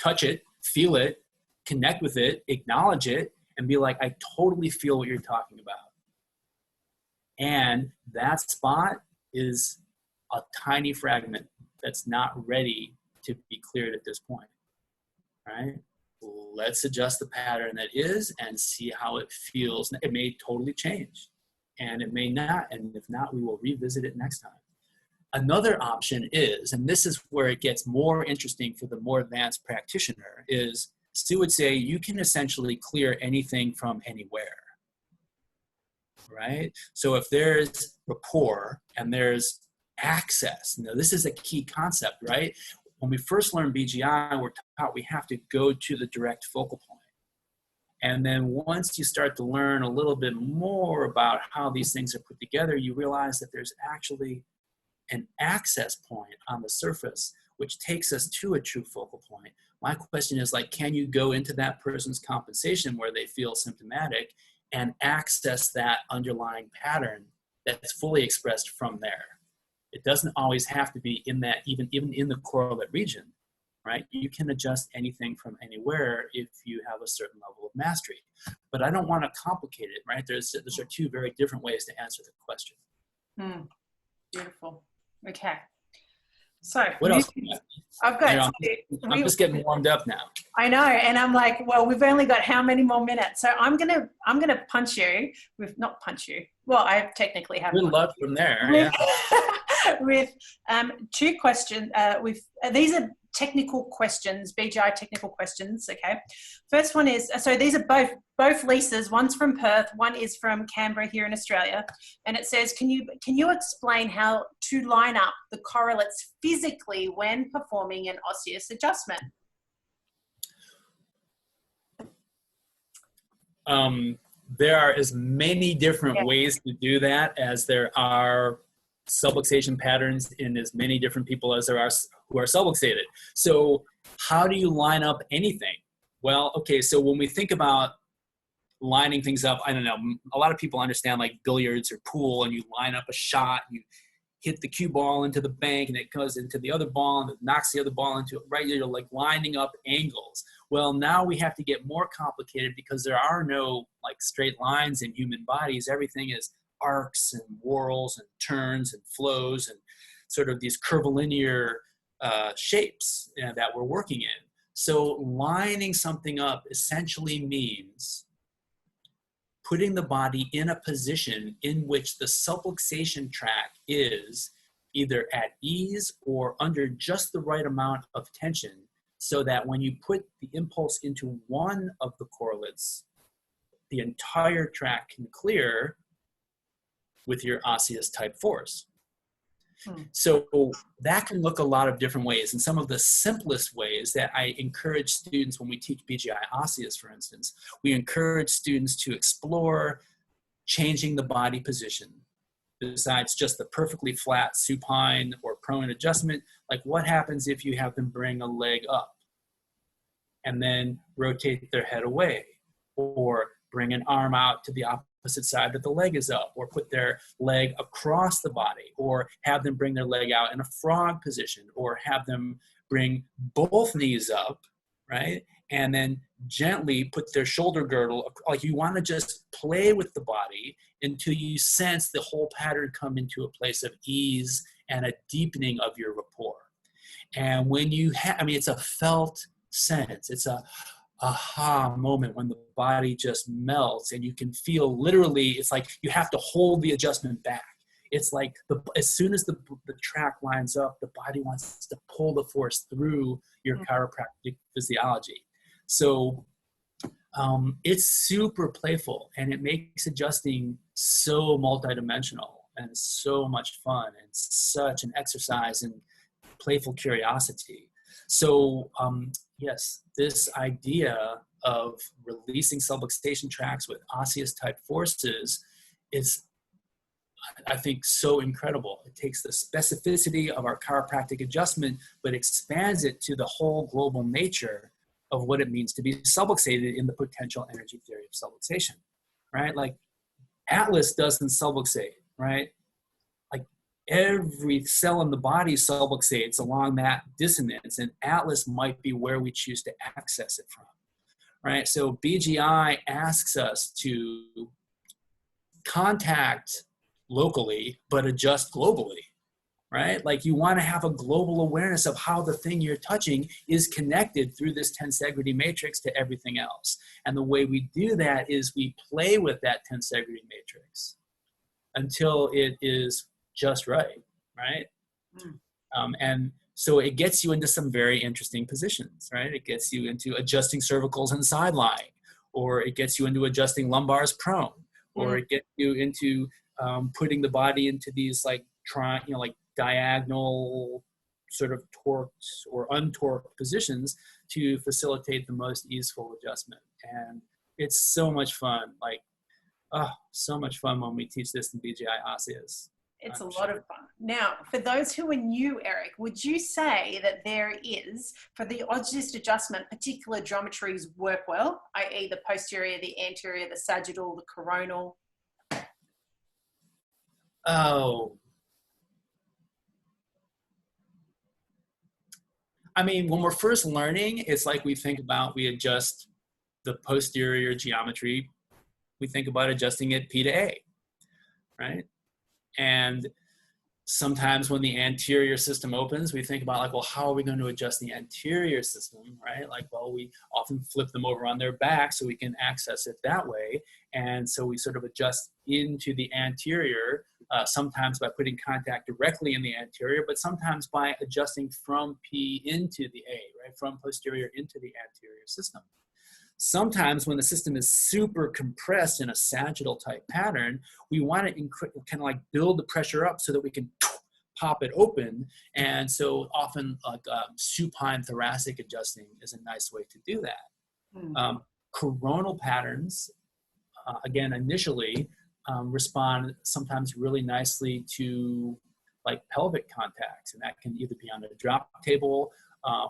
Touch it, feel it, connect with it, acknowledge it, and be like, I totally feel what you're talking about. And that spot is a tiny fragment that's not ready to be cleared at this point, right? Let's adjust the pattern that is and see how it feels. It may totally change, and it may not. And if not, we will revisit it next time. Another option is, and this is where it gets more interesting for the more advanced practitioner, is Sue would say you can essentially clear anything from anywhere, right? So if there's rapport and there's access, now this is a key concept, right? When we first learn BGI, we're taught we have to go to the direct focal point. And then once you start to learn a little bit more about how these things are put together, you realize that there's actually an access point on the surface, which takes us to a true focal point. My question is like, can you go into that person's compensation where they feel symptomatic and access that underlying pattern that's fully expressed from there? It doesn't always have to be in that, even in the correlate region, right? You can adjust anything from anywhere if you have a certain level of mastery. But I don't want to complicate it, right? Those are two very different ways to answer the question. Beautiful. Okay. So what else? I've got. I'm just getting warmed up now. I know, and I'm like, well, we've only got how many more minutes? So I'm gonna punch you with not punch you. Well, I technically have. Good luck from there. Yeah. With two questions. These are technical questions, BGI technical questions. Okay. First one is, so these are both Lisas. One's from Perth, one is from Canberra here in Australia, and it says, can you explain how to line up the correlates physically when performing an osseous adjustment? There are as many different ways to do that as there are subluxation patterns in as many different people as there are who are subluxated. So how do you line up anything? Well, okay, so when we think about lining things up, I don't know, a lot of people understand like billiards or pool, and you line up a shot, you hit the cue ball into the bank and it goes into the other ball and it knocks the other ball into it, right? You're like lining up angles. Well, now we have to get more complicated because there are no like straight lines in human bodies. Everything is arcs and whorls and turns and flows and sort of these curvilinear shapes that we're working in. So lining something up essentially means putting the body in a position in which the subluxation tract is either at ease or under just the right amount of tension, so that when you put the impulse into one of the correlates, the entire tract can clear with your osseous type force. So that can look a lot of different ways. And some of the simplest ways that I encourage students when we teach BGI osseous, for instance, we encourage students to explore changing the body position. Besides just the perfectly flat supine or prone adjustment, like what happens if you have them bring a leg up and then rotate their head away, or bring an arm out to the opposite side that the leg is up, or put their leg across the body, or have them bring their leg out in a frog position, or have them bring both knees up, right? And then gently put their shoulder girdle, like you want to just play with the body until you sense the whole pattern come into a place of ease and a deepening of your rapport. And when you have, it's a felt sense. It's a aha moment when the body just melts and you can feel literally, it's like you have to hold the adjustment back. It's like as soon as the track lines up, the body wants to pull the force through your chiropractic physiology. So it's super playful, and it makes adjusting so multidimensional and so much fun and such an exercise in playful curiosity. So yes, this idea of releasing subluxation tracts with osseous type forces is, I think, so incredible. It takes the specificity of our chiropractic adjustment, but expands it to the whole global nature of what it means to be subluxated in the potential energy theory of subluxation, right? Like Atlas doesn't subluxate, right? Like every cell in the body subluxates along that dissonance, and Atlas might be where we choose to access it from, right? So BGI asks us to contact locally, but adjust globally, right? Like you want to have a global awareness of how the thing you're touching is connected through this tensegrity matrix to everything else. And the way we do that is we play with that tensegrity matrix until it is just right, right? And so it gets you into some very interesting positions, right? It gets you into adjusting cervicals and side lying, or it gets you into adjusting lumbars prone, or it gets you into putting the body into these like like diagonal sort of torqued or untorqued positions to facilitate the most easeful adjustment. And it's so much fun. Like, so much fun when we teach this in BGI Osseous. It's a lot of fun. Now, for those who are new, Eric, would you say that there is, for the osseous adjustment, particular geometries work well, i.e. the posterior, the anterior, the sagittal, the coronal? Oh. I mean, when we're first learning, it's like we adjust the posterior geometry. We think about adjusting it P to A, right? And sometimes when the anterior system opens, we think about like, well, how are we going to adjust the anterior system, right? Like, well, we often flip them over on their back so we can access it that way. And so we sort of adjust into the anterior, sometimes by putting contact directly in the anterior, but sometimes by adjusting from P into the A, right? From posterior into the anterior system. Sometimes when the system is super compressed in a sagittal type pattern, we want to kind of like build the pressure up so that we can pop it open. And so often like supine thoracic adjusting is a nice way to do that. Coronal patterns, again, initially respond sometimes really nicely to like pelvic contacts, and that can either be on a drop table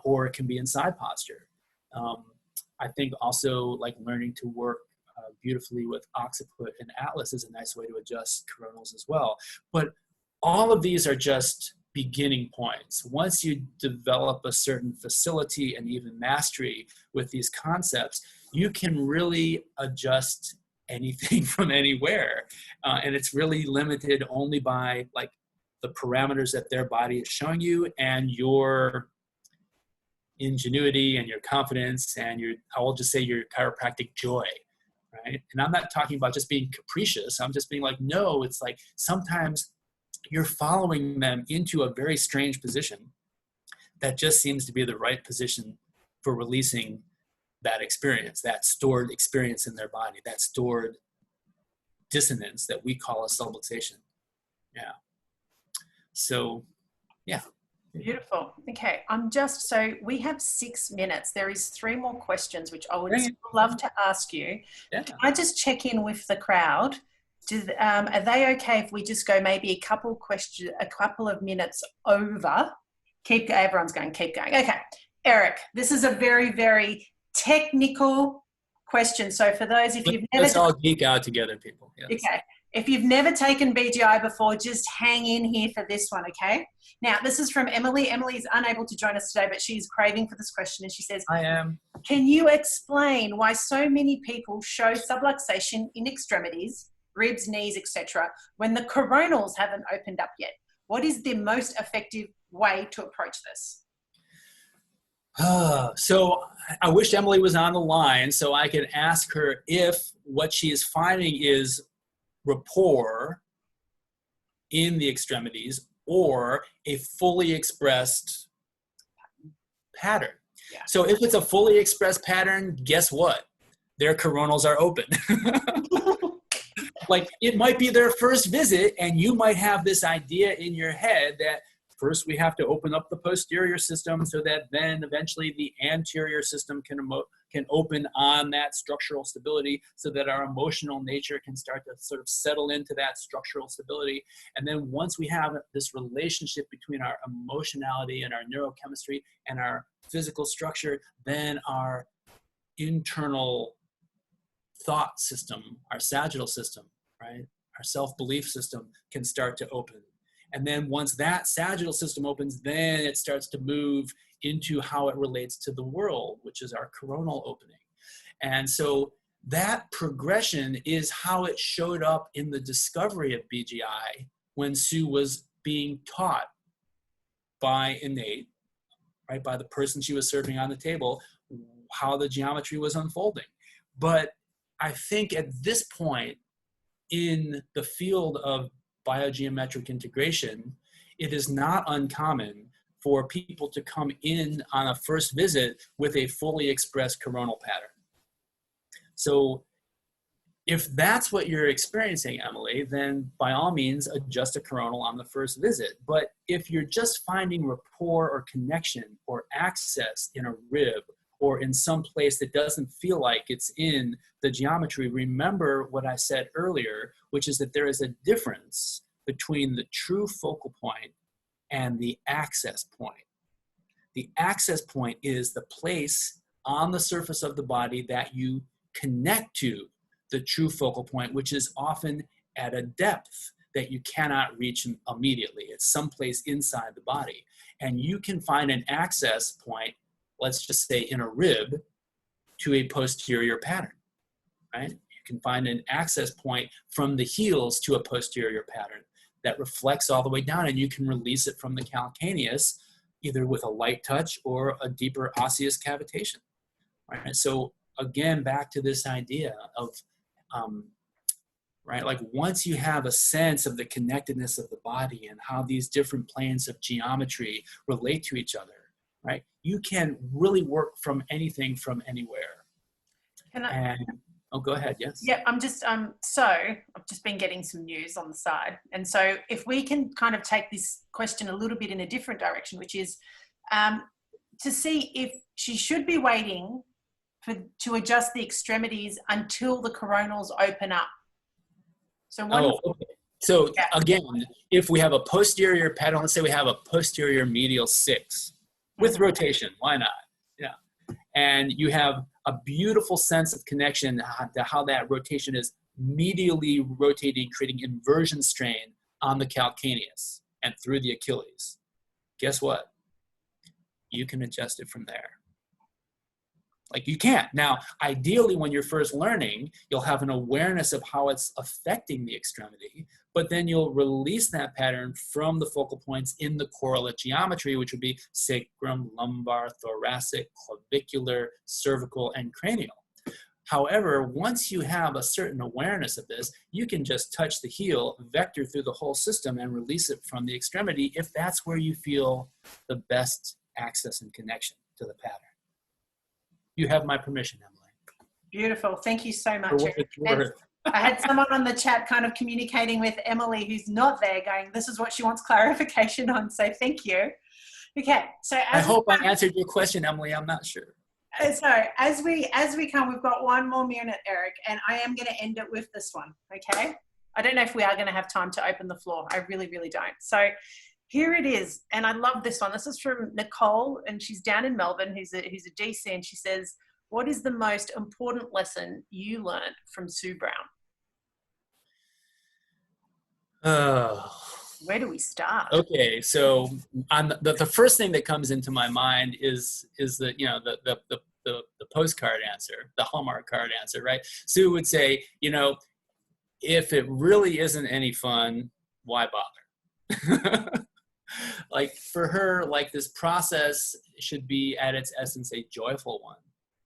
or it can be in side posture. I think also like learning to work beautifully with occiput and atlas is a nice way to adjust coronals as well. But all of these are just beginning points. Once you develop a certain facility and even mastery with these concepts, you can really adjust anything from anywhere. And it's really limited only by like the parameters that their body is showing you and your ingenuity and your confidence and I will just say your chiropractic joy, right? And I'm not talking about just being capricious. I'm just being like, no, it's like sometimes you're following them into a very strange position that just seems to be the right position for releasing that experience, that stored experience in their body, that stored dissonance that we call a subluxation. Yeah. So, yeah. Beautiful. Okay, so we have 6 minutes. There is 3 more questions which I would love to ask you. Yeah. Can I just check in with the crowd? Are they okay if we just go maybe a couple of minutes over? Everyone's going, keep going. Okay, Eric, this is a very, very technical question. So for those, if you've never... Let's all geek out together, people. Yes. Okay. If you've never taken BGI before, just hang in here for this one, okay? Now, this is from Emily. Emily is unable to join us today, but she's craving for this question, and she says, I am. Can you explain why so many people show subluxation in extremities, ribs, knees, etc., when the coronals haven't opened up yet? What is the most effective way to approach this? So I wish Emily was on the line so I could ask her if what she is finding is rapport in the extremities or a fully expressed pattern. Yeah. So if it's a fully expressed pattern, guess what? Their coronals are open. Like it might be their first visit and you might have this idea in your head that first we have to open up the posterior system so that then eventually the anterior system can open on that structural stability so that our emotional nature can start to sort of settle into that structural stability. And then once we have this relationship between our emotionality and our neurochemistry and our physical structure, then our internal thought system, our sagittal system, right? Our self-belief system can start to open. And then once that sagittal system opens, then it starts to move into how it relates to the world, which is our coronal opening. And so that progression is how it showed up in the discovery of BGI when Sue was being taught by Innate, right, by the person she was serving on the table, how the geometry was unfolding. But I think at this point in the field of biogeometric integration, it is not uncommon for people to come in on a first visit with a fully expressed coronal pattern. So if that's what you're experiencing, Emily, then by all means adjust a coronal on the first visit. But if you're just finding rapport or connection or access in a rib or in some place that doesn't feel like it's in the geometry, remember what I said earlier, which is that there is a difference between the true focal point and the access point. The access point is the place on the surface of the body that you connect to the true focal point, which is often at a depth that you cannot reach immediately. It's someplace inside the body. And you can find an access point, let's just say in a rib, to a posterior pattern, right? You can find an access point from the heels to a posterior pattern that reflects all the way down, and you can release it from the calcaneus either with a light touch or a deeper osseous cavitation, right? So again, back to this idea of, right, like once you have a sense of the connectedness of the body and how these different planes of geometry relate to each other, right, you can really work from anything from anywhere. Oh, go ahead. Yes. Yeah, so I've just been getting some news on the side. And so if we can kind of take this question a little bit in a different direction, which is to see if she should be waiting to adjust the extremities until the coronals open up. So okay. So again, if we have a posterior pattern, let's say we have a posterior medial 6 with rotation, why not? Yeah. And you have a beautiful sense of connection to how that rotation is medially rotating, creating inversion strain on the calcaneus and through the Achilles. Guess what? You can adjust it from there. Like you can't. Now, ideally, when you're first learning, you'll have an awareness of how it's affecting the extremity, but then you'll release that pattern from the focal points in the correlate geometry, which would be sacrum, lumbar, thoracic, clavicular, cervical, and cranial. However, once you have a certain awareness of this, you can just touch the heel, vector through the whole system, and release it from the extremity if that's where you feel the best access and connection to the pattern. You have my permission, Emily. Beautiful. Thank you so much. I had someone on the chat kind of communicating with Emily who's not there going, this is what she wants clarification on. So thank you. Okay. So I hope I answered your question, Emily. I'm not sure. So as we come, we've got one more minute, Eric, and I am going to end it with this one. Okay. I don't know if we are going to have time to open the floor. I really, really don't. So here it is. And I love this one. This is from Nicole, and she's down in Melbourne, who's a DC, and she says, what is the most important lesson you learned from Sue Brown? Where do we start? Okay, so on the first thing that comes into my mind is the, you know, the postcard answer, the Hallmark card answer, right? Sue would say, you know, if it really isn't any fun, why bother? Like for her, like this process should be at its essence a joyful one,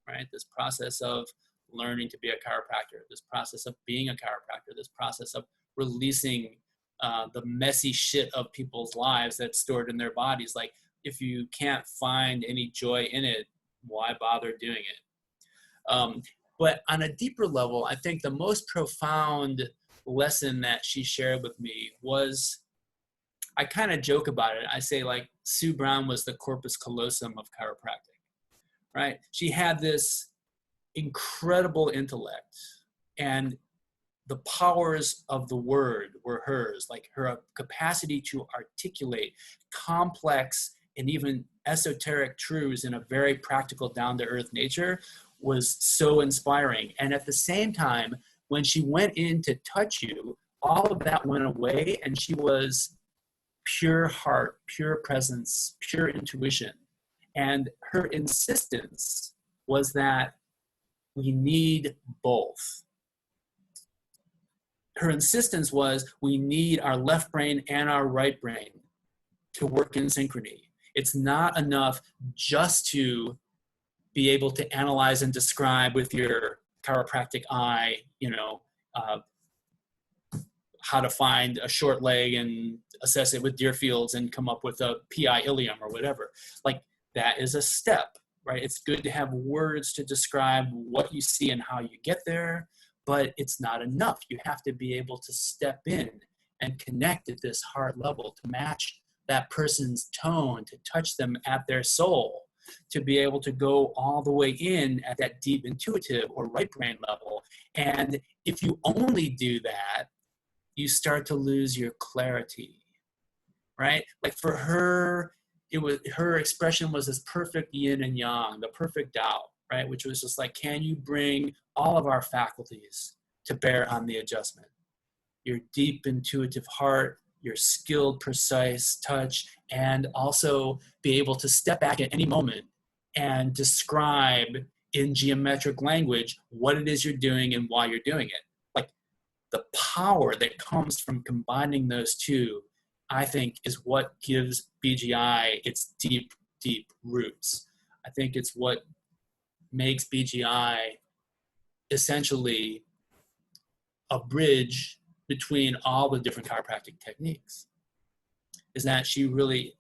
right? This process of learning to be a chiropractor, this process of being a chiropractor, this process of releasing the messy shit of people's lives that's stored in their bodies. Like, if you can't find any joy in it, why bother doing it? But on a deeper level, I think the most profound lesson that she shared with me was, I kind of joke about it. I say, like, Sue Brown was the corpus callosum of chiropractic, right? She had this incredible intellect, and the powers of the word were hers, like her capacity to articulate complex and even esoteric truths in a very practical, down-to-earth nature was so inspiring. And at the same time, when she went in to touch you, all of that went away, and she was pure heart, pure presence, pure intuition. And her insistence was that we need both. Her insistence was, we need our left brain and our right brain to work in synchrony. It's not enough just to be able to analyze and describe with your chiropractic eye, how to find a short leg and assess it with Deerfields and come up with a PI ilium or whatever. Like, that is a step, right? It's good to have words to describe what you see and how you get there, but it's not enough. You have to be able to step in and connect at this heart level, to match that person's tone, to touch them at their soul, to be able to go all the way in at that deep intuitive or right brain level. And if you only do that, you start to lose your clarity, right? Like, for her, her expression was this perfect yin and yang, the perfect Tao, right? Which was just like, can you bring all of our faculties to bear on the adjustment? Your deep intuitive heart, your skilled, precise touch, and also be able to step back at any moment and describe in geometric language what it is you're doing and why you're doing it. Like, the power that comes from combining those two, I think, is what gives BGI its deep, deep roots. I think it's what makes BGI essentially a bridge between all the different chiropractic techniques, is that she really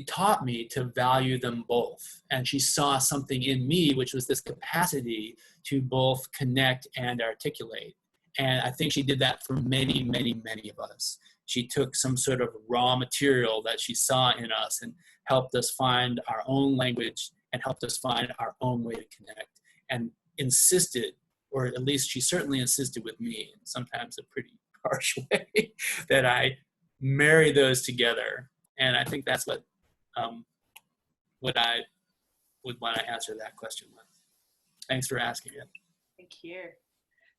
taught me to value them both. And she saw something in me, which was this capacity to both connect and articulate. And I think she did that for many, many, many of us. She took some sort of raw material that she saw in us and helped us find our own language and helped us find our own way to connect, and insisted, or at least she certainly insisted with me, sometimes a pretty harsh way, that I marry those together. And I think that's what I would want to answer that question with. Thanks for asking it. Thank you.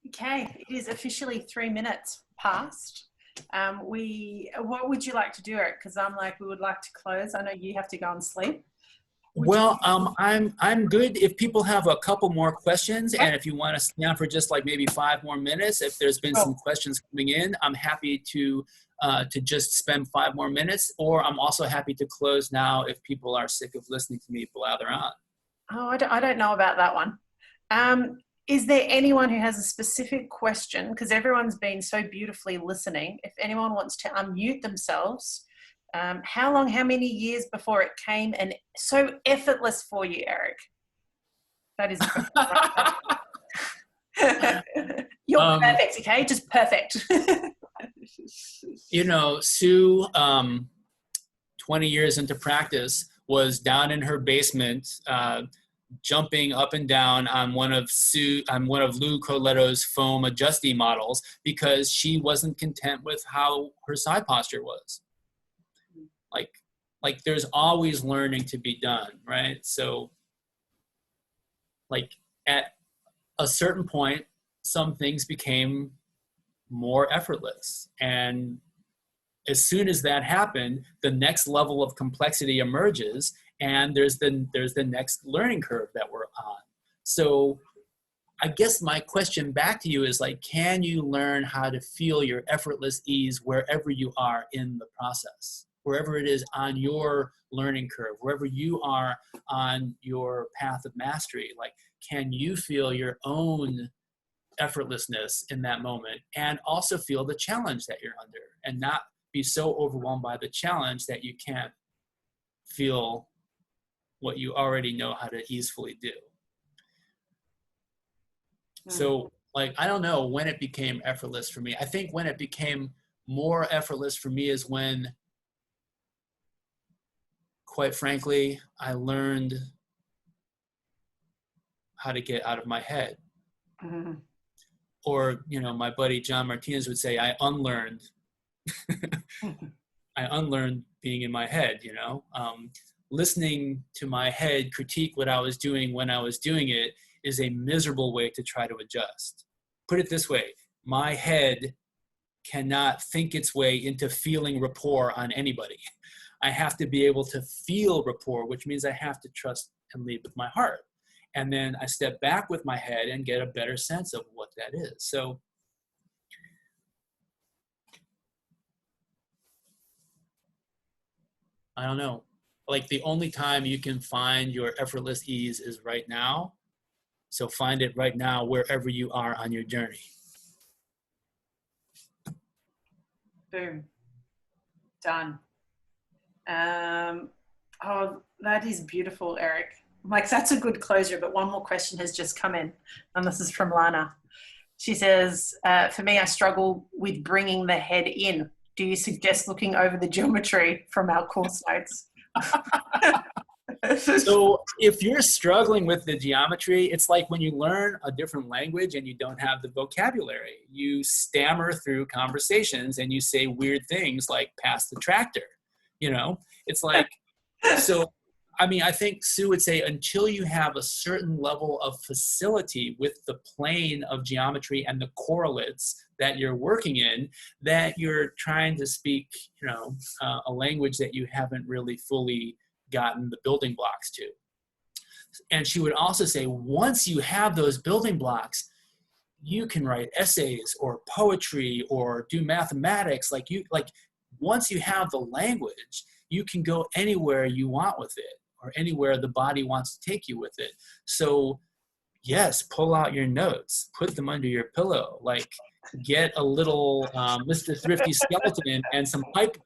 Okay, it is officially 3 minutes past. What would you like to do, Eric? Because we would like to close. I know you have to go and sleep. I'm good if people have a couple more questions, and if you want to stay on for just like maybe 5 more minutes, if there's been some questions coming in, I'm happy to just spend 5 more minutes, or I'm also happy to close now if people are sick of listening to me blather on. Oh, I don't know about that one. Is there anyone who has a specific question? Because everyone's been so beautifully listening. If anyone wants to unmute themselves, how many years before it came and so effortless for you, Eric? That is a question. You're perfect, okay? Just perfect. Sue, 20 years into practice, was down in her basement, jumping up and down on one of Lou Coletto's foam adjustee models because she wasn't content with how her side posture was. Like there's always learning to be done, right? So like at a certain point, some things became more effortless. And as soon as that happened, the next level of complexity emerges, and there's the next learning curve that we're on. So I guess my question back to you is like, can you learn how to feel your effortless ease wherever you are in the process, wherever it is on your learning curve, wherever you are on your path of mastery? Like, can you feel your own effortlessness in that moment, and also feel the challenge that you're under, and not be so overwhelmed by the challenge that you can't feel what you already know how to easily do. So, like, I don't know when it became effortless for me. I think when it became more effortless for me is when, quite frankly, I learned how to get out of my head. Mm-hmm. Or, you know, my buddy John Martinez would say, I unlearned being in my head, you know. Listening to my head critique what I was doing when I was doing it is a miserable way to try to adjust. Put it this way, my head cannot think its way into feeling rapport on anybody. I have to be able to feel rapport, which means I have to trust and lead with my heart. And then I step back with my head and get a better sense of what that is. So I don't know. Like, the only time you can find your effortless ease is right now. So find it right now, wherever you are on your journey. Boom. Done. Oh, that is beautiful, Eric. Like, that's a good closure, but one more question has just come in, and this is from Lana. She says, for me, I struggle with bringing the head in. Do you suggest looking over the geometry from our course notes? So if you're struggling with the geometry, it's like when you learn a different language and you don't have the vocabulary. You stammer through conversations and you say weird things like pass the tractor, you know? It's like, so, I mean, I think Sue would say until you have a certain level of facility with the plane of geometry and the correlates that you're working in, that you're trying to speak, you know, a language that you haven't really fully gotten the building blocks to. And she would also say, once you have those building blocks, you can write essays or poetry or do mathematics. Like, once you have the language, you can go anywhere you want with it, or anywhere the body wants to take you with it. So yes, pull out your notes, put them under your pillow, like get a little Mr. Thrifty skeleton and some pipe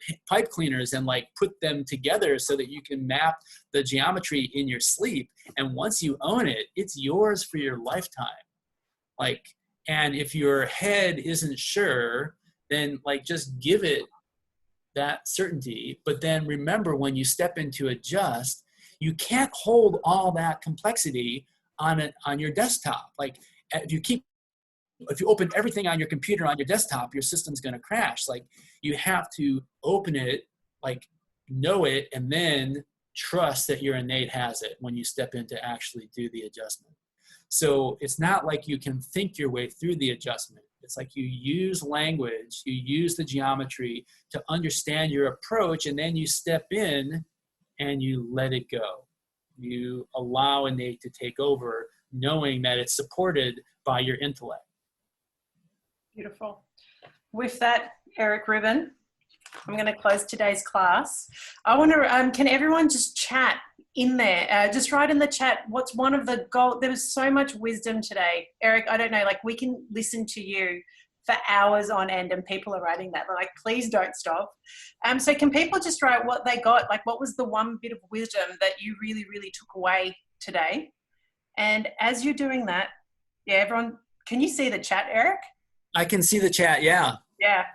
cleaners and like put them together so that you can map the geometry in your sleep. And once you own it, it's yours for your lifetime. Like, and if your head isn't sure, then like just give it that certainty. But then remember, when you step into adjust, you can't hold all that complexity on your desktop. Like, if you open everything on your computer on your desktop, your system's going to crash. Like, you have to open it, like know it, and then trust that your innate has it when you step in to actually do the adjustment. So it's not like you can think your way through the adjustment. It's like you use language, you use the geometry to understand your approach, and then you step in and you let it go. You allow innate to take over, knowing that it's supported by your intellect. Beautiful. With that, Eric, Rubin, I'm going to close today's class. I want to, can everyone just chat in there? Just write in the chat, what's one of the goals? There was so much wisdom today. Eric, I don't know, like we can listen to you for hours on end and people are writing that. They're like, please don't stop. So can people just write what they got? Like, what was the one bit of wisdom that you really, really took away today? And as you're doing that, yeah, everyone, can you see the chat, Eric? I can see the chat, yeah. Yeah.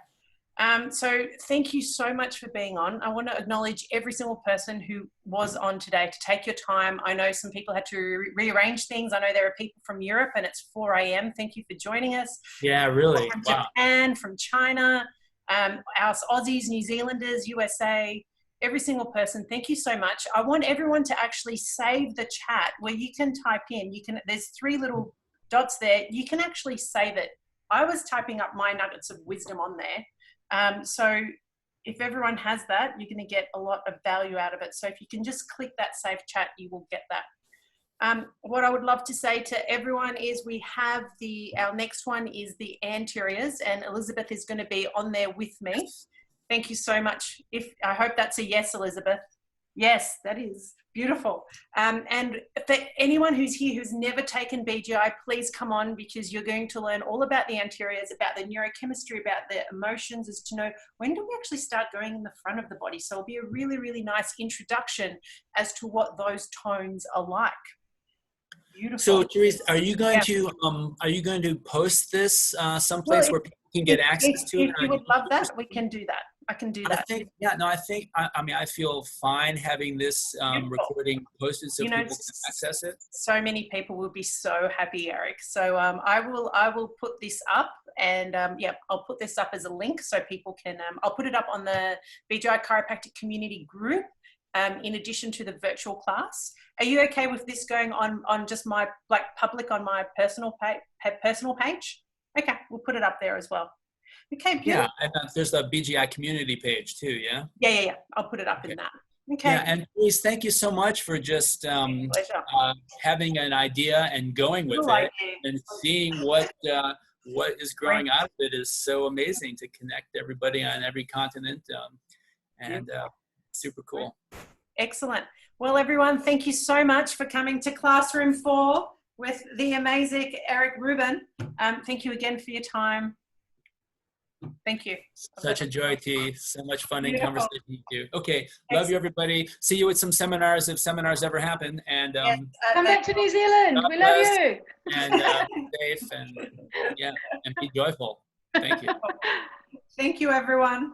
So thank you so much for being on. I want to acknowledge every single person who was on today to take your time. I know some people had to rearrange things. I know there are people from Europe and it's 4 a.m. Thank you for joining us. Yeah, really. From wow. Japan, from China, our Aussies, New Zealanders, USA, every single person. Thank you so much. I want everyone to actually save the chat where you can type in. There's 3 little dots there. You can actually save it. I was typing up my nuggets of wisdom on there. So if everyone has that, you're going to get a lot of value out of it. So if you can just click that save chat, you will get that. What I would love to say to everyone is we have our next one is the anteriors, and Elizabeth is going to be on there with me. Thank you so much. I hope that's a yes, Elizabeth. Yes, that is beautiful. And for anyone who's here who's never taken BGI, please come on, because you're going to learn all about the anteriors, about the neurochemistry, about the emotions, as to know when do we actually start going in the front of the body. So it'll be a really, really nice introduction as to what those tones are like. Beautiful. So, Therese, are you going to post this someplace where people can get access to it? If you would love that, we can do that. I can do that. I mean, I feel fine having this recording posted so people can access it. So many people will be so happy, Eric. So I will put this up, and yeah, I'll put this up as a link so people can, I'll put it up on the BGI Chiropractic Community group, in addition to the virtual class. Are you okay with this going on just my public on my personal page? Okay, we'll put it up there as well. Okay, beautiful. Yeah, and there's the BGI community page too, yeah? Yeah. I'll put it up in that. Okay. Yeah, and Therese, thank you so much for just having an idea and going with it, and seeing what is growing out of it is so amazing to connect everybody on every continent, and super cool. Excellent. Well, everyone, thank you so much for coming to Classroom 4 with the amazing Eric Rubin. Thank you again for your time. Thank you. Such a joy, T. So much fun and conversation with you. Okay, love you, everybody. See you at some seminars if seminars ever happen. And come back to New Zealand. We love you. And safe and and be joyful. Thank you. Thank you, everyone.